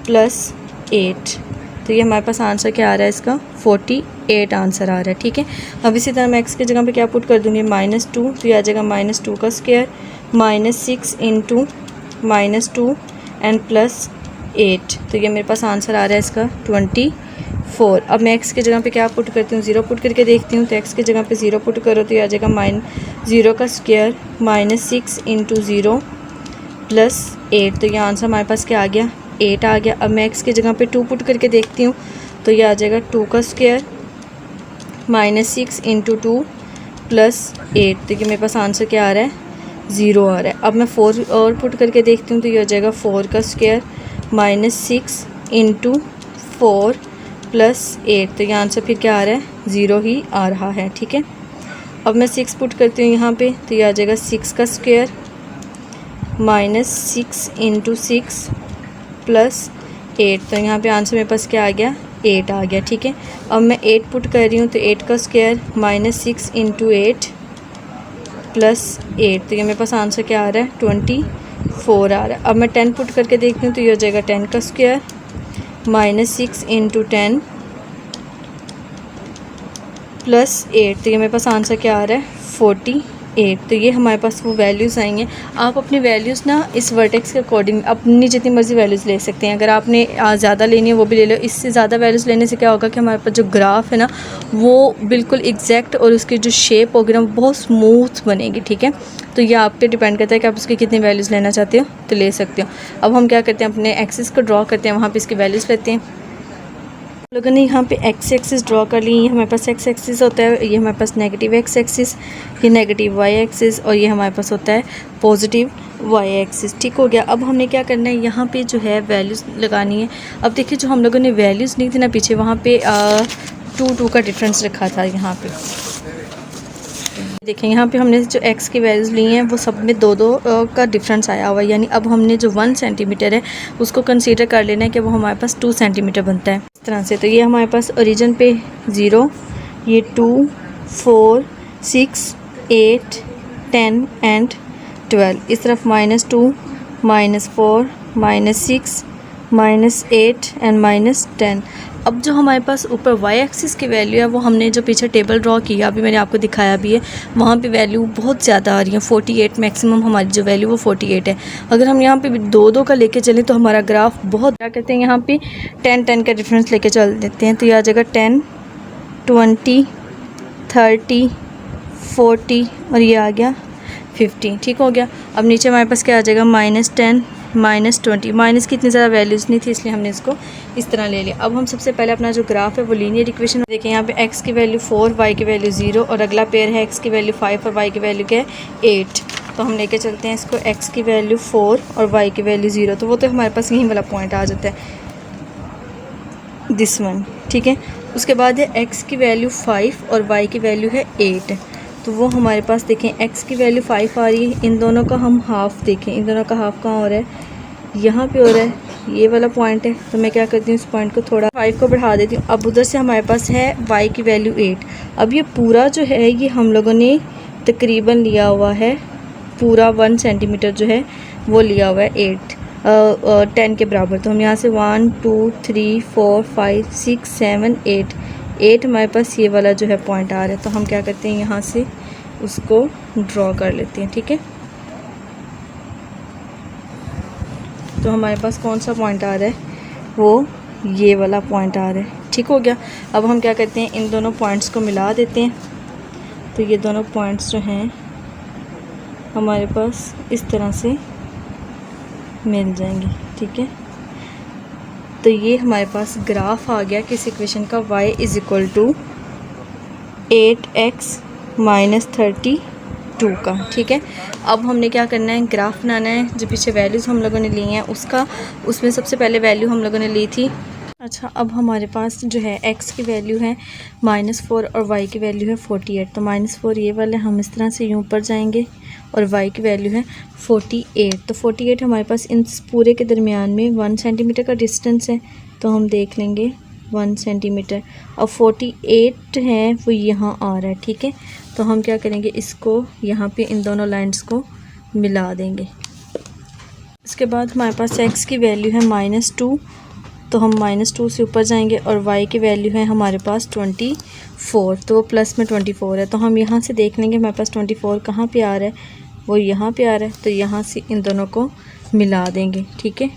प्लस 8। तो ये हमारे पास आंसर क्या आ रहा है, इसका 48 आंसर आ रहा है। ठीक है, अब इसी तरह मैं x की जगह पे क्या पुट कर दूँगी, -2। तो ये आ जाएगा -2 का स्क्वायर -6 इंटू -2 एंड प्लस 8। तो ये मेरे पास आंसर आ रहा है इसका 24। अब मैं x की जगह पे क्या पुट करती हूँ, 0 पुट करके देखती हूँ। तो x की जगह पे 0 पुट करो तो ये आ जाएगा -0 का स्क्वायर -6 इंटू 0 प्लस 8। तो ये आंसर हमारे पास क्या आ गया, 8 आ गया। अब मैं x की जगह पे 2 पुट करके देखती हूँ, तो ये आ जाएगा 2 का स्क्वायर -6 इंटू 2 प्लस 8। तो ये मेरे पास आंसर क्या आ रहा है, 0 आ रहा है। अब मैं 4 और पुट करके देखती हूँ, तो ये हो जाएगा 4 का स्क्वायर -6 इंटू 4 प्लस 8। तो ये आंसर फिर क्या आ रहा है, 0 ही आ रहा है। ठीक है, अब मैं 6 पुट करती हूँ यहाँ पे, तो ये आ जाएगा 6 का स्क्वायर -6 इंटू 6 प्लस 8। तो यहाँ पे आंसर मेरे पास क्या आ गया, 8 आ गया। ठीक है, अब मैं 8 पुट कर रही हूँ, तो 8 का स्क्वायर -6 इंटू 8 प्लस 8। तो ये मेरे पास आंसर क्या आ रहा है, 24 आ रहा है। अब मैं 10 पुट करके देखती हूँ, तो ये हो जाएगा 10 का स्क्वायर -6 इंटू 10 प्लस 8। तो ये मेरे पास आंसर क्या आ रहा है, 48। तो ये हमारे पास वो वैल्यूज़ आएंगे। आप अपनी वैल्यूज़ ना इस वर्टेक्स के अकॉर्डिंग अपनी जितनी मर्ज़ी वैल्यूज़ ले सकते हैं। अगर आपने ज़्यादा लेनी है वो भी ले लो। इससे ज़्यादा वैल्यूज़ लेने से क्या होगा कि हमारे पास जो ग्राफ है ना वो बिल्कुल एग्जैक्ट, और उसकी जो शेप होगी ना वो बहुत स्मूथ बनेगी। ठीक है, तो ये आप पे डिपेंड करता है कि आप उसकी कितनी वैल्यूज़ लेना चाहते हो तो ले सकते हो। अब हम क्या करते हैं, अपने एक्सिस को ड्रॉ करते हैं, वहाँ पर इसकी वैल्यूज़ लेते हैं। लोगों ने यहाँ पे एक्स एक्सिस ड्रॉ कर ली। ये हमारे पास एक्स एक्सिस होता है, ये हमारे पास नेगेटिव एक्स एक्सिस, ये नेगेटिव वाई एक्सिस, और ये हमारे पास होता है पॉजिटिव वाई एक्सिस। ठीक हो गया। अब हमने क्या करना है, यहाँ पे जो है वैल्यूज़ लगानी है। अब देखिए, जो हम लोगों ने वैल्यूज़ ली थी ना पीछे, वहाँ पे 2 का डिफरेंस रखा था यहाँ पे। देखें यहाँ पे हमने जो x की वैल्यूज़ ली हैं वो सब में दो दो का डिफरेंस आया हुआ है, यानी अब हमने जो 1 सेंटीमीटर है उसको कंसीडर कर लेना है कि वो हमारे पास 2 सेंटीमीटर बनता है इस तरह से। तो ये हमारे पास ओरिजिन पे 0, ये 2, 4, 6, 8, 10 एंड 12, इस तरफ -2, -4, -6, -8 एंड -10। अब जो हमारे पास ऊपर y एक्सिस की वैल्यू है वो हमने जो पीछे टेबल ड्रॉ किया अभी मैंने आपको दिखाया भी है, वहाँ पे वैल्यू बहुत ज़्यादा आ रही है 48, मैक्सिमम हमारी जो वैल्यू वो 48 है। अगर हम यहाँ पे दो दो का लेके चलें तो हमारा ग्राफ बहुत, क्या कहते हैं, यहाँ पे 10 का डिफरेंस लेके चल देते हैं तो ये आ जाएगा 10, 20, 30, 40 और ये आ गया 50। ठीक हो गया। अब नीचे हमारे पास क्या आ जाएगा -10, -20। माइनस की इतनी ज़्यादा वैल्यूज़ नहीं थी इसलिए हमने इसको इस तरह ले लिया। अब हम सबसे पहले अपना जो ग्राफ है वो लीनियर इक्वेशन देखें। यहाँ पे x की वैल्यू 4, y की वैल्यू 0 और अगला पेयर है x की वैल्यू 5 और y की वैल्यू क्या है 8। तो हम लेके चलते हैं इसको x की वैल्यू 4 और y की वैल्यू 0, तो वो तो हमारे पास यहीं वाला पॉइंट आ जाता है, दिस वन। ठीक है। उसके बाद है x की वैल्यू 5 और y की वैल्यू है 8, तो वो हमारे पास देखें x की वैल्यू 5 आ रही है, इन दोनों का हम हाफ़ देखें, इन दोनों का हाफ़ कहाँ हो रहा है, यहाँ पे हो रहा है, ये वाला पॉइंट है। तो मैं क्या करती हूँ इस पॉइंट को थोड़ा 5 को बढ़ा देती हूँ। अब उधर से हमारे पास है y की वैल्यू 8। अब ये पूरा जो है ये हम लोगों ने तकरीबन लिया हुआ है, पूरा 1 सेंटीमीटर जो है वो लिया हुआ है 10 के बराबर। तो हम यहाँ से 1 2 3 4 5 6 7 8 हमारे पास ये वाला जो है पॉइंट आ रहा है। तो हम क्या करते हैं यहाँ से उसको ड्रॉ कर लेते हैं। ठीक है। तो हमारे पास कौन सा पॉइंट आ रहा है, वो ये वाला पॉइंट आ रहा है। ठीक हो गया। अब हम क्या करते हैं, इन दोनों पॉइंट्स को मिला देते हैं। तो ये दोनों पॉइंट्स जो हैं हमारे पास इस तरह से मिल जाएंगे। ठीक है। तो ये हमारे पास ग्राफ आ गया किस इक्वेशन का, y = 8x - 32 का। ठीक है। अब हमने क्या करना है, ग्राफ बनाना है। जो पीछे वैल्यूज़ हम लोगों ने ली हैं उसका, उसमें सबसे पहले वैल्यू हम लोगों ने ली थी। अच्छा, अब हमारे पास जो है x की वैल्यू है -4 और y की वैल्यू है 48। तो -4 ये वाले हम इस तरह से यूँ ऊपर जाएंगे और y की वैल्यू है 48। तो 48 हमारे पास इन पूरे के दरमियान में 1 सेंटीमीटर का डिस्टेंस है, तो हम देख लेंगे 1 सेंटीमीटर। और 48 है वो यहाँ आ रहा है। ठीक है। तो हम क्या करेंगे, इसको यहाँ पे इन दोनों लाइंस को मिला देंगे। इसके बाद हमारे पास x की वैल्यू है -2, तो हम -2 से ऊपर जाएंगे और y की वैल्यू है हमारे पास 24, तो वो प्लस में 24 है। तो हम यहाँ से देख लेंगे हमारे पास 24 कहाँ पे आ रहा है, वो यहाँ पे आ रहा है। तो यहाँ से इन दोनों को मिला देंगे। ठीक है।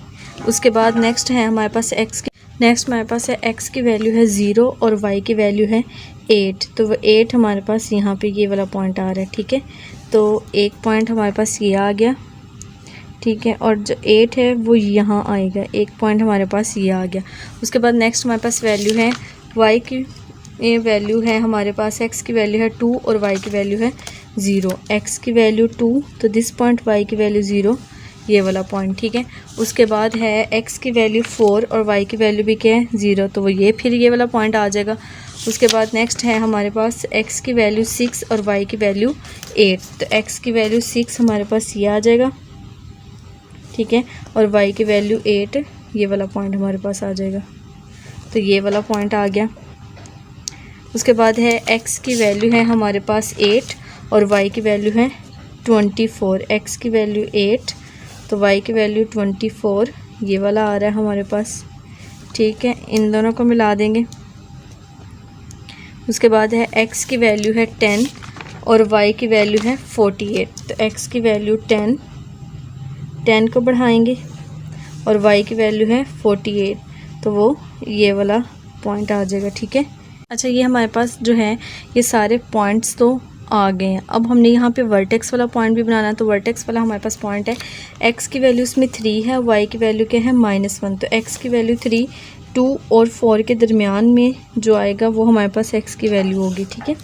उसके बाद नेक्स्ट है हमारे पास x की वैल्यू है 0 और y की वैल्यू है 8। तो वो 8 हमारे पास यहाँ पे ये वाला पॉइंट आ रहा है। ठीक है। तो एक पॉइंट हमारे पास ये आ गया। ठीक है। और जो 8 है वो यहाँ आएगा, एक पॉइंट हमारे पास ये आ गया। उसके बाद नेक्स्ट हमारे पास वैल्यू है y की, ये वैल्यू है हमारे पास, x की वैल्यू है 2 और y की वैल्यू है 0। x की वैल्यू 2, तो दिस पॉइंट, y की वैल्यू 0, ये वाला पॉइंट। ठीक है। उसके बाद है x की वैल्यू 4 और y की वैल्यू भी क्या है 0, तो वो ये फिर ये वाला पॉइंट आ जाएगा। उसके बाद नेक्स्ट है हमारे पास x की वैल्यू 6 और y की वैल्यू 8। तो x की वैल्यू 6 हमारे पास ये आ जाएगा। ठीक है। और y की वैल्यू 8, ये वाला पॉइंट हमारे पास आ जाएगा। तो ये वाला पॉइंट आ गया। उसके बाद है x की वैल्यू है हमारे पास 8 और y की वैल्यू है 24। x की वैल्यू 8 तो y की वैल्यू 24, ये वाला आ रहा है हमारे पास। ठीक है। इन दोनों को मिला देंगे। उसके बाद है x की वैल्यू है 10 और y की वैल्यू है 48। तो x की वैल्यू 10 को बढ़ाएंगे और y की वैल्यू है 48, तो वो ये वाला पॉइंट आ जाएगा। ठीक है। अच्छा, ये हमारे पास जो है ये सारे पॉइंट्स तो आ गए हैं। अब हमने यहाँ पे वर्टेक्स वाला पॉइंट भी बनाना है। तो वर्टेक्स वाला हमारे पास पॉइंट है, x की वैल्यू इसमें 3 है, y की वैल्यू क्या है -1। तो x की वैल्यू 3, 2 और 4 के दरमियान में जो आएगा वो हमारे पास x की वैल्यू होगी। ठीक है।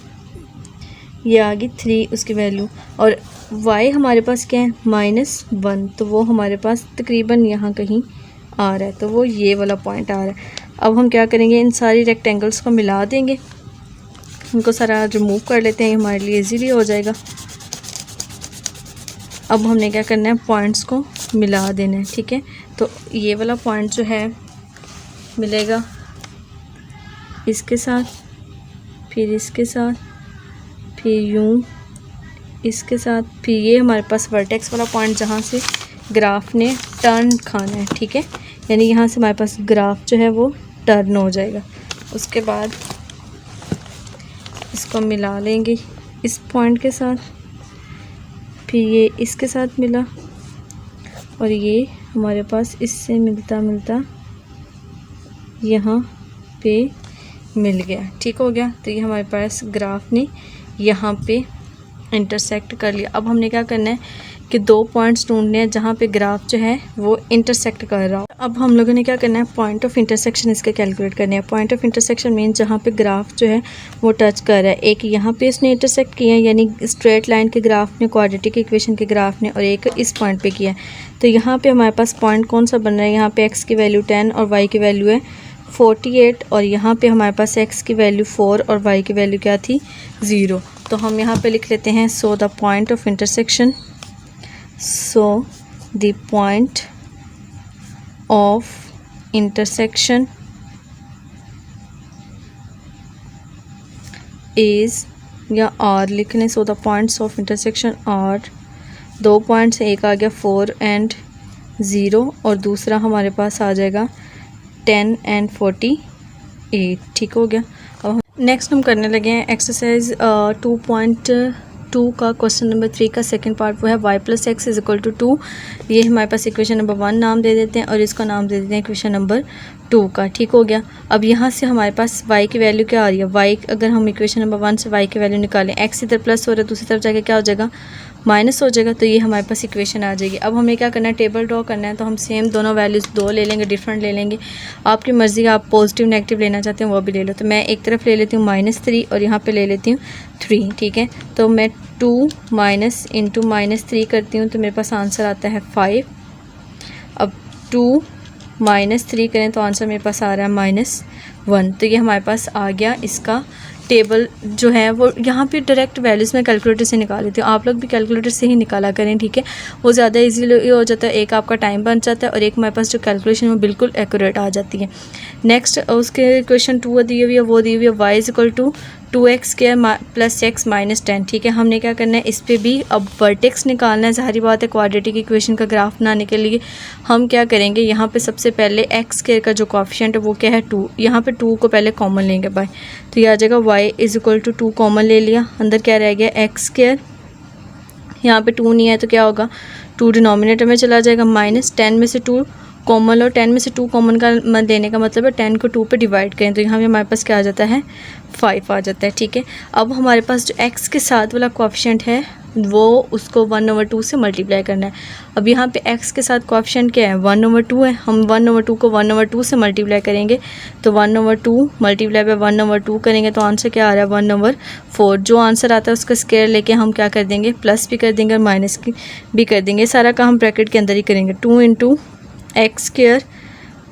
ये आ गई 3 उसकी वैल्यू। और y हमारे पास क्या है -1, तो वो हमारे पास तकरीबन यहाँ कहीं आ रहा है, तो वो ये वाला पॉइंट आ रहा है। अब हम क्या करेंगे, इन सारी रेक्टेंगल्स को मिला देंगे। इनको सारा रिमूव कर लेते हैं, हमारे लिए इजीली हो जाएगा। अब हमने क्या करना है, पॉइंट्स को मिला देना है, ठीक है। तो ये वाला पॉइंट जो है मिलेगा इसके साथ, फिर इसके साथ, फिर यूं इसके साथ, फिर ये हमारे पास वर्टेक्स वाला पॉइंट जहाँ से ग्राफ ने टर्न खाना है, ठीक है। यानी यहाँ से हमारे पास ग्राफ जो है वो टर्न हो जाएगा। उसके बाद इसको मिला लेंगे इस पॉइंट के साथ, फिर ये इसके साथ मिला और ये हमारे पास इससे मिलता मिलता यहाँ पे मिल गया, ठीक हो गया। तो ये हमारे पास ग्राफ ने यहाँ पे इंटरसेक्ट कर लिया। अब हमने क्या करना है कि दो पॉइंट्स ढूंढने हैं जहाँ पे ग्राफ जो है वो इंटरसेक्ट कर रहा हो। अब हम लोगों ने क्या करना है, पॉइंट ऑफ इंटरसेक्शन इसके कैलकुलेट करने हैं। पॉइंट ऑफ इंटरसेक्शन मीन जहाँ पे ग्राफ जो है वो टच कर रहा है। एक यहाँ पे इसने इंटरसेक्ट किया है, यानी स्ट्रेट लाइन के ग्राफ ने, क्वाड्रेटिक इक्वेशन के ग्राफ ने, और एक इस पॉइंट पे किया है। तो यहाँ पे हमारे पास पॉइंट कौन सा बन रहा है, यहाँ पे एक्स की वैल्यू 10 और वाई की वैल्यू है 48, और यहाँ पे हमारे पास एक्स की वैल्यू 4 और वाई की वैल्यू क्या थी 0। तो हम यहाँ पे लिख लेते हैं so the point of intersection, so the point of intersection is, या R लिखने, so the points of intersection are, दो पॉइंट्स, एक आ गया 4 and 0 और दूसरा हमारे पास आ जाएगा 10 and 48, ठीक हो गया। अब नेक्स्ट हम करने लगे हैं एक्सरसाइज 2.2 का क्वेश्चन नंबर 3 का सेकंड पार्ट, वो है y + x = 2। ये हमारे पास इक्वेशन नंबर 1 नाम दे देते हैं और इसका नाम दे देते हैं इक्वेशन नंबर 2 का, ठीक हो गया। अब यहाँ से हमारे पास y की वैल्यू क्या आ रही है, y अगर हम इक्वेशन नंबर 1 से y की वैल्यू निकालें, x इधर प्लस हो रहा है, दूसरी तरफ जाके क्या हो जाएगा, माइनस हो जाएगा। तो ये हमारे पास इक्वेशन आ जाएगी। अब हमें क्या करना है, टेबल ड्रॉ करना है। तो हम सेम दोनों वैल्यूज़ दो ले लेंगे, डिफरेंट ले लेंगे, आपकी मर्ज़ी, आप पॉजिटिव नेगेटिव लेना चाहते हैं वो भी ले लो। तो मैं एक तरफ ले लेती हूँ -3 और यहाँ पे ले लेती हूँ 3, ठीक है। तो मैं 2 माइनस इंटू -3 करती हूँ तो मेरे पास आंसर आता है 5। अब 2 -3 करें तो आंसर मेरे पास आ रहा है -1। तो ये हमारे पास आ गया इसका टेबल जो है वो। यहाँ पे डायरेक्ट वैल्यूज़ में कैलकुलेटर से निकाल लेती हूँ, आप लोग भी कैलकुलेटर से ही निकाला करें, ठीक है। वो ज़्यादा इजीली हो जाता है, एक आपका टाइम बच जाता है और एक हमारे पास जो कैलकुलेशन वो बिल्कुल एक्यूरेट आ जाती है। नेक्स्ट उसके इक्वेशन 2 दी हुई है, वो दी हुई है y = 2x² + x - 10, ठीक है। हमने क्या करना है, इस पर भी अब वर्टेक्स निकालना है। ज़ाहिर बात है क्वाड्रेटिक इक्वेशन का ग्राफ बनाने के लिए हम क्या करेंगे, यहाँ पे सबसे पहले x² का जो कोएफिशिएंट है वो क्या है 2, यहाँ पे 2 को पहले कॉमन लेंगे बाय, तो ये आ जाएगा y = 2 कॉमन ले लिया, अंदर क्या रह गया x², यहाँ पे 2 नहीं है तो क्या होगा 2 डिनोमिनेटर में चला जाएगा, -10 में से 2 कॉमन लो, 10 में से 2 कॉमन का लेने का मतलब है 10 को 2 पे डिवाइड करें, तो यहाँ पे हमारे पास क्या आ जाता है 5 आ जाता है, ठीक है। अब हमारे पास जो x के साथ वाला कोएफिशिएंट है वो उसको 1/2 से मल्टीप्लाई करना है। अब यहाँ पे x के साथ कोएफिशिएंट क्या है 1/2 है, हम 1/2 को 1/2 से मल्टीप्लाई करेंगे तो 1/2 मल्टीप्लाई बाय 1/2 करेंगे तो आंसर क्या आ रहा है 1/4। जो आंसर आता है उसका स्क्वायर लेके हम क्या कर देंगे, प्लस भी कर देंगे और माइनस की भी कर देंगे। सारा काम हम ब्रैकेट के अंदर ही करेंगे, 2 × x²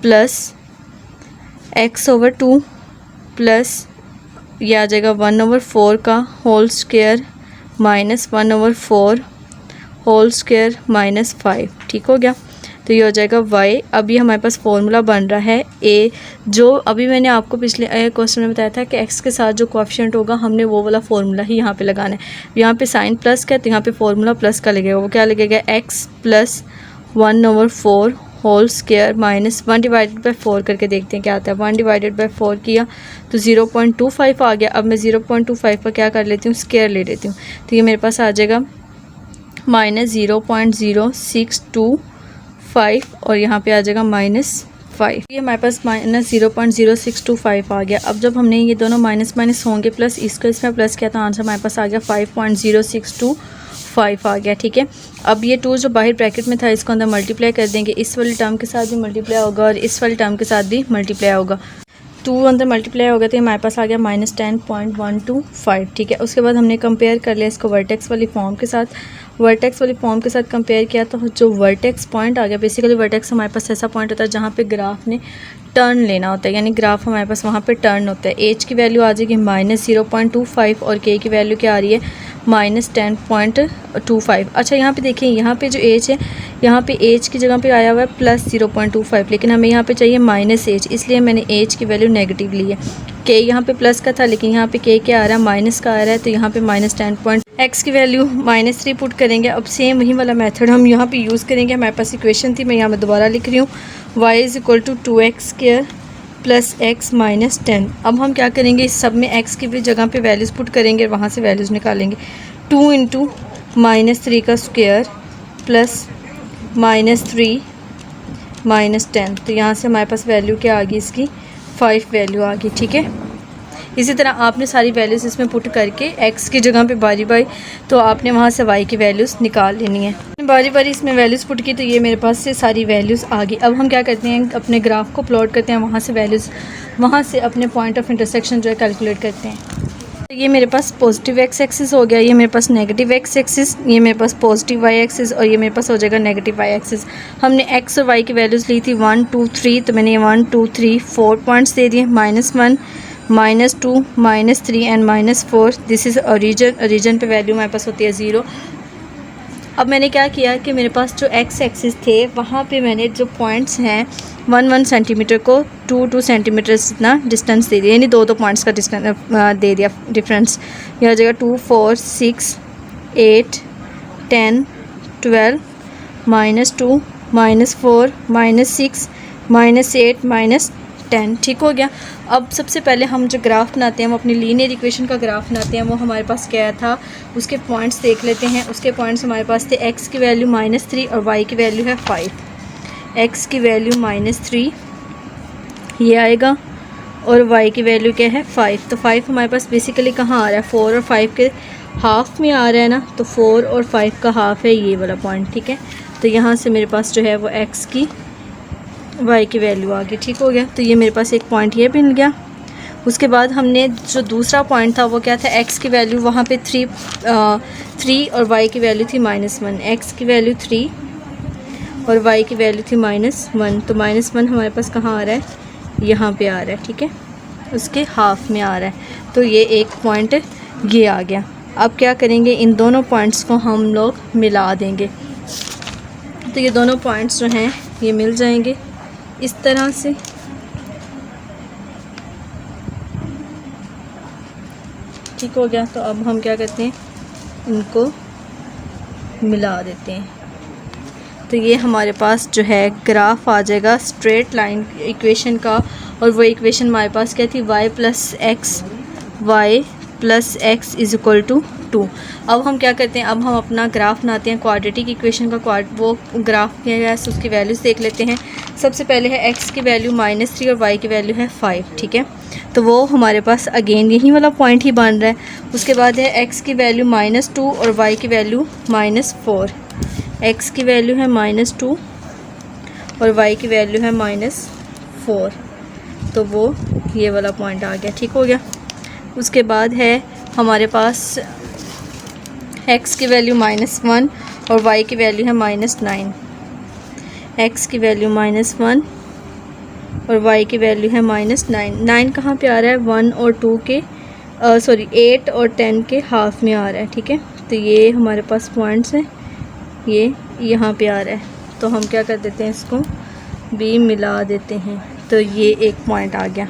प्लस x/2 प्लस ये आ जाएगा 1/4 का whole square minus 1/4 whole square -5, ठीक हो गया। तो ये हो जाएगा y। अब ये हमारे पास फॉर्मूला बन रहा है a, जो अभी मैंने आपको पिछले क्वेश्चन में बताया था कि x के साथ जो कोएफिशिएंट होगा हमने वो वाला फॉर्मूला ही यहाँ पे लगाना है। यहाँ पे साइन प्लस का है तो यहाँ पे फॉर्मूला प्लस का लगेगा, वो क्या लगेगा x + 1/4 होल स्क्वायर -1/4 करके देखते हैं क्या आता है। 1/4 किया तो 0.25 आ गया। अब मैं 0.25 का क्या कर लेती हूँ, स्क्वायर ले लेती हूँ, तो ये मेरे पास आ जाएगा -0.0625 और यहाँ पे आ जाएगा -5। ये हमारे पास -0.0625 आ गया। अब जब हमने ये दोनों माइनस होंगे प्लस इसको इसमें प्लस किया तो आंसर हमारे पास आ गया 5.0625 आ गया, ठीक है। अब ये 2 जो बाहर ब्रैकेट में था इसको अंदर मल्टीप्लाई कर देंगे, इस वाली टर्म के साथ भी मल्टीप्लाई होगा और इस वाली टर्म के साथ भी मल्टीप्लाई होगा। 2 अंदर मल्टीप्लाई हो गया तो ये हमारे पास आ गया -10.125, ठीक है। उसके बाद हमने कंपेयर कर लिया इसको वर्टेक्स वाली फॉर्म के साथ। वर्टेक्स वाली फॉर्म के साथ कंपेयर किया तो जो वर्टेक्स पॉइंट आ गया, बेसिकली वर्टेक्स हमारे पास ऐसा पॉइंट होता है जहाँ पे ग्राफ ने टर्न लेना होता है, यानी ग्राफ हमारे पास वहाँ पे टर्न होता है। एज की वैल्यू आ जाएगी -0.25 और के की वैल्यू क्या आ रही है -10.25। अच्छा यहाँ पे देखिए, यहाँ पे जो एज है, यहाँ पे एज की जगह पे आया हुआ है +0.25, लेकिन हमें यहाँ पे चाहिए माइनस एज, इसलिए मैंने एज की वैल्यू नेगेटिव ली है। के यहाँ पे प्लस का था लेकिन यहाँ पे के क्या आ रहा है, माइनस का आ रहा है, तो यहाँ पे -10. एक्स की वैल्यू -3 पुट करेंगे। अब सेम वही वाला मेथड हम यहाँ पे यूज़ करेंगे। हमारे पास इक्वेशन थी, मैं यहाँ में दोबारा लिख रही हूँ, y = 2x² + x - 10। अब हम क्या करेंगे, इस सब में x की भी जगह पे वैल्यूज़ पुट करेंगे, वहाँ से वैल्यूज़ निकालेंगे। 2 × -3 का स्क्वायर प्लस -3 - 10, तो यहाँ से हमारे पास वैल्यू क्या आ गई, इसकी 5 वैल्यू आ गई, ठीक है। इसी तरह आपने सारी वैल्यूज़ इसमें पुट करके x की जगह पे बारी बारी, तो आपने वहाँ से y की वैल्यूज़ निकाल लेनी है। बारी बारी इसमें वैल्यूज़ पुट की तो ये मेरे पास से सारी वैल्यूज़ आ गई। अब हम क्या करते हैं, अपने ग्राफ को प्लॉट करते हैं, वहाँ से वैल्यूज़, वहाँ से अपने पॉइंट ऑफ इंटरसेक्शन जो है कैलकुलेट करते हैं। तो ये मेरे पास पॉजिटिव x एक्सिस हो गया, ये मेरे पास नेगेटिव x एक्सिस, ये मेरे पास पॉजिटिव y एक्सिस और ये मेरे पास हो जाएगा नेगेटिव y एक्सिस। हमने x और y की वैल्यूज़ ली थी 1 2 3, तो मैंने ये 1 2 3 4 पॉइंट्स दे दिए, -1 -2 -3 and -4। This is origin, origin पे वैल्यू हमारे पास होती है 0। अब मैंने क्या किया कि मेरे पास जो x एक्सिस थे वहाँ पे मैंने जो पॉइंट्स हैं 1 सेंटीमीटर को 2 सेंटीमीटर इतना डिस्टेंस दे दिया, यानी 2 पॉइंट्स का डिस्टेंस दे दिया डिफरेंस। यह हो जाएगा 2 4 6 8 10 12 -2 -4 -6 -8 -10, ठीक हो गया। अब सबसे पहले हम जो ग्राफ बनाते हैं, हम अपनी लीनियर इक्वेशन का ग्राफ बनाते हैं। वो हमारे पास क्या था, उसके पॉइंट्स देख लेते हैं। उसके पॉइंट्स हमारे पास थे, x की वैल्यू -3 और y की वैल्यू है 5। x की वैल्यू -3 ये आएगा और y की वैल्यू क्या है 5। तो 5 हमारे पास बेसिकली कहाँ आ रहा है, 4 और 5 के हाफ में आ रहा है ना, तो 4 और 5 का हाफ है ये वाला पॉइंट, ठीक है। तो यहाँ से मेरे पास जो है वो x की y की वैल्यू आ गई, ठीक हो गया। तो ये मेरे पास एक पॉइंट ये मिल गया। उसके बाद हमने जो दूसरा पॉइंट था वो क्या था, x की वैल्यू वहाँ पे 3 और y की वैल्यू थी -1। x की वैल्यू 3 और y की वैल्यू थी -1, तो -1 हमारे पास कहाँ आ रहा है, यहाँ पे आ रहा है, ठीक है, उसके हाफ में आ रहा है। तो ये एक पॉइंट ये आ गया। अब क्या करेंगे, इन दोनों पॉइंट्स को हम लोग मिला देंगे। तो ये दोनों पॉइंट्स जो हैं ये मिल जाएंगे इस तरह से, ठीक हो गया। तो अब हम क्या करते हैं, इनको मिला देते हैं। तो ये हमारे पास जो है ग्राफ आ जाएगा स्ट्रेट लाइन इक्वेशन का, और वो इक्वेशन हमारे पास क्या थी, y + x = 2। अब हम क्या करते हैं, अब हम अपना ग्राफ बनाते हैं क्वाड्रेटिक इक्वेशन का। वो ग्राफ क्या है, उसकी वैल्यूज़ देख लेते हैं। सबसे पहले है x की वैल्यू -3 और y की वैल्यू है 5, ठीक है। तो वो हमारे पास अगेन यही वाला पॉइंट ही बन रहा है। उसके बाद है x की वैल्यू -2 और y की वैल्यू -4। x की वैल्यू है -2 और y की वैल्यू है -4, तो वो ये वाला पॉइंट आ गया, ठीक हो गया। उसके बाद है हमारे पास x की वैल्यू -1 और y की वैल्यू है -9। x की वैल्यू -1 और y की वैल्यू है -9। 9 कहाँ पे आ रहा है, 1 और 2 के 8 और 10 के हाफ में आ रहा है, ठीक है। तो ये हमारे पास पॉइंट्स हैं, ये यहाँ पे आ रहा है। तो हम क्या कर देते हैं, इसको भी मिला देते हैं। तो ये एक पॉइंट आ गया।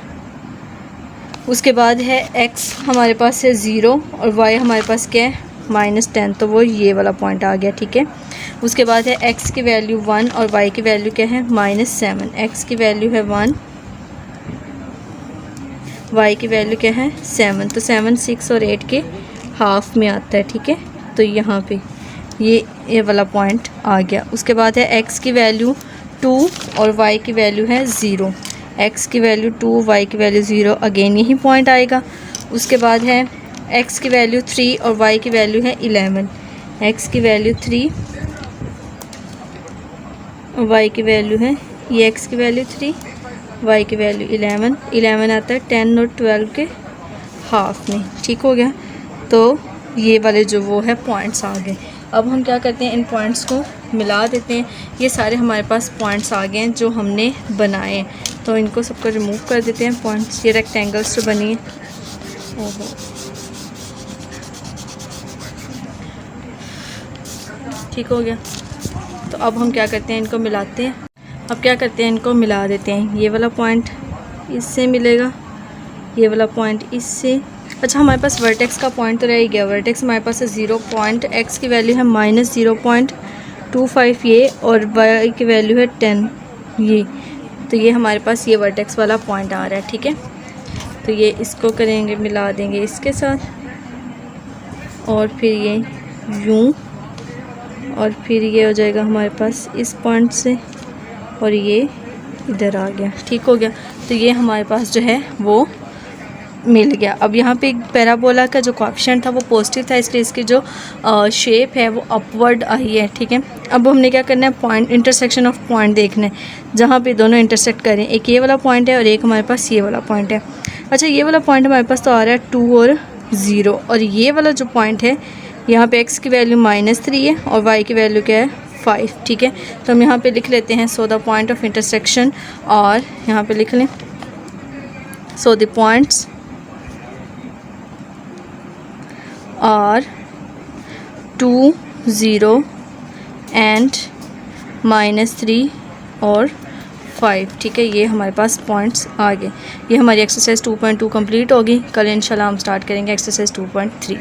उसके बाद है x हमारे पास है 0 और y हमारे पास क्या है -10, तो वो ये वाला पॉइंट आ गया, ठीक है। उसके बाद है x की वैल्यू 1 और y की वैल्यू क्या है -7। x की वैल्यू है 1, y की वैल्यू क्या है 7, तो 7 6 और 8 के हाफ में आता है, ठीक है। तो यहाँ पे ये वाला पॉइंट आ गया। उसके बाद है x की वैल्यू 2 और y की वैल्यू है 0। x की वैल्यू 2, y की वैल्यू 0, अगेन यही पॉइंट आएगा। उसके बाद है x की वैल्यू 3 और y की वैल्यू है 11। x की वैल्यू 3 और y की वैल्यू है, ये x की वैल्यू 3 y की वैल्यू 11 आता है 10 और 12 के हाफ में, ठीक हो गया। तो ये वाले जो वो है पॉइंट्स आ गए। अब हम क्या करते हैं, इन पॉइंट्स को मिला देते हैं। ये सारे हमारे पास पॉइंट्स आ गए हैं जो हमने बनाए हैं, तो इनको सबको रिमूव कर देते हैं पॉइंट्स। ये रेक्टेंगल्स जो बनी है, ओहो, ठीक हो गया। तो अब हम क्या करते हैं, इनको मिलाते हैं। अब क्या करते हैं, इनको मिला देते हैं। ये वाला पॉइंट इससे मिलेगा, ये वाला पॉइंट इससे। अच्छा, हमारे पास वर्टेक्स का पॉइंट तो रह ही गया। वर्टेक्स हमारे पास है 0 पॉइंट, एक्स की वैल्यू है -0.25 ये, और वाई की वैल्यू है 10 ये। तो ये हमारे पास ये वर्टेक्स वाला पॉइंट आ रहा है, ठीक है। तो ये इसको करेंगे, मिला देंगे इसके साथ, और फिर ये यूँ, और फिर ये हो जाएगा हमारे पास इस पॉइंट से, और ये इधर आ गया, ठीक हो गया। तो ये हमारे पास जो है वो मिल गया। अब यहाँ पे एक पैराबोला का जो कोएफिशिएंट था वो पॉजिटिव था, इसलिए इसकी जो शेप है वो अपवर्ड आई है, ठीक है। अब हमने क्या करना है, पॉइंट, इंटरसेक्शन ऑफ पॉइंट देखना है जहाँ पे दोनों इंटरसेक्ट करें। एक ये वाला पॉइंट है और एक हमारे पास ये वाला पॉइंट है। अच्छा, ये वाला पॉइंट हमारे पास तो आ रहा है 2 और 0, और ये वाला जो पॉइंट है यहाँ पे x की वैल्यू -3 है और y की वैल्यू क्या है 5, ठीक है। तो हम यहाँ पे लिख लेते हैं so the point of intersection, और यहाँ पे लिख लें so the points are 2, 0 and -3 और 5, ठीक है। ये हमारे पास पॉइंट्स आ गए। ये हमारी एक्सरसाइज 2.2 कंप्लीट होगी। कल इंशाल्लाह हम स्टार्ट करेंगे एक्सरसाइज 2.3।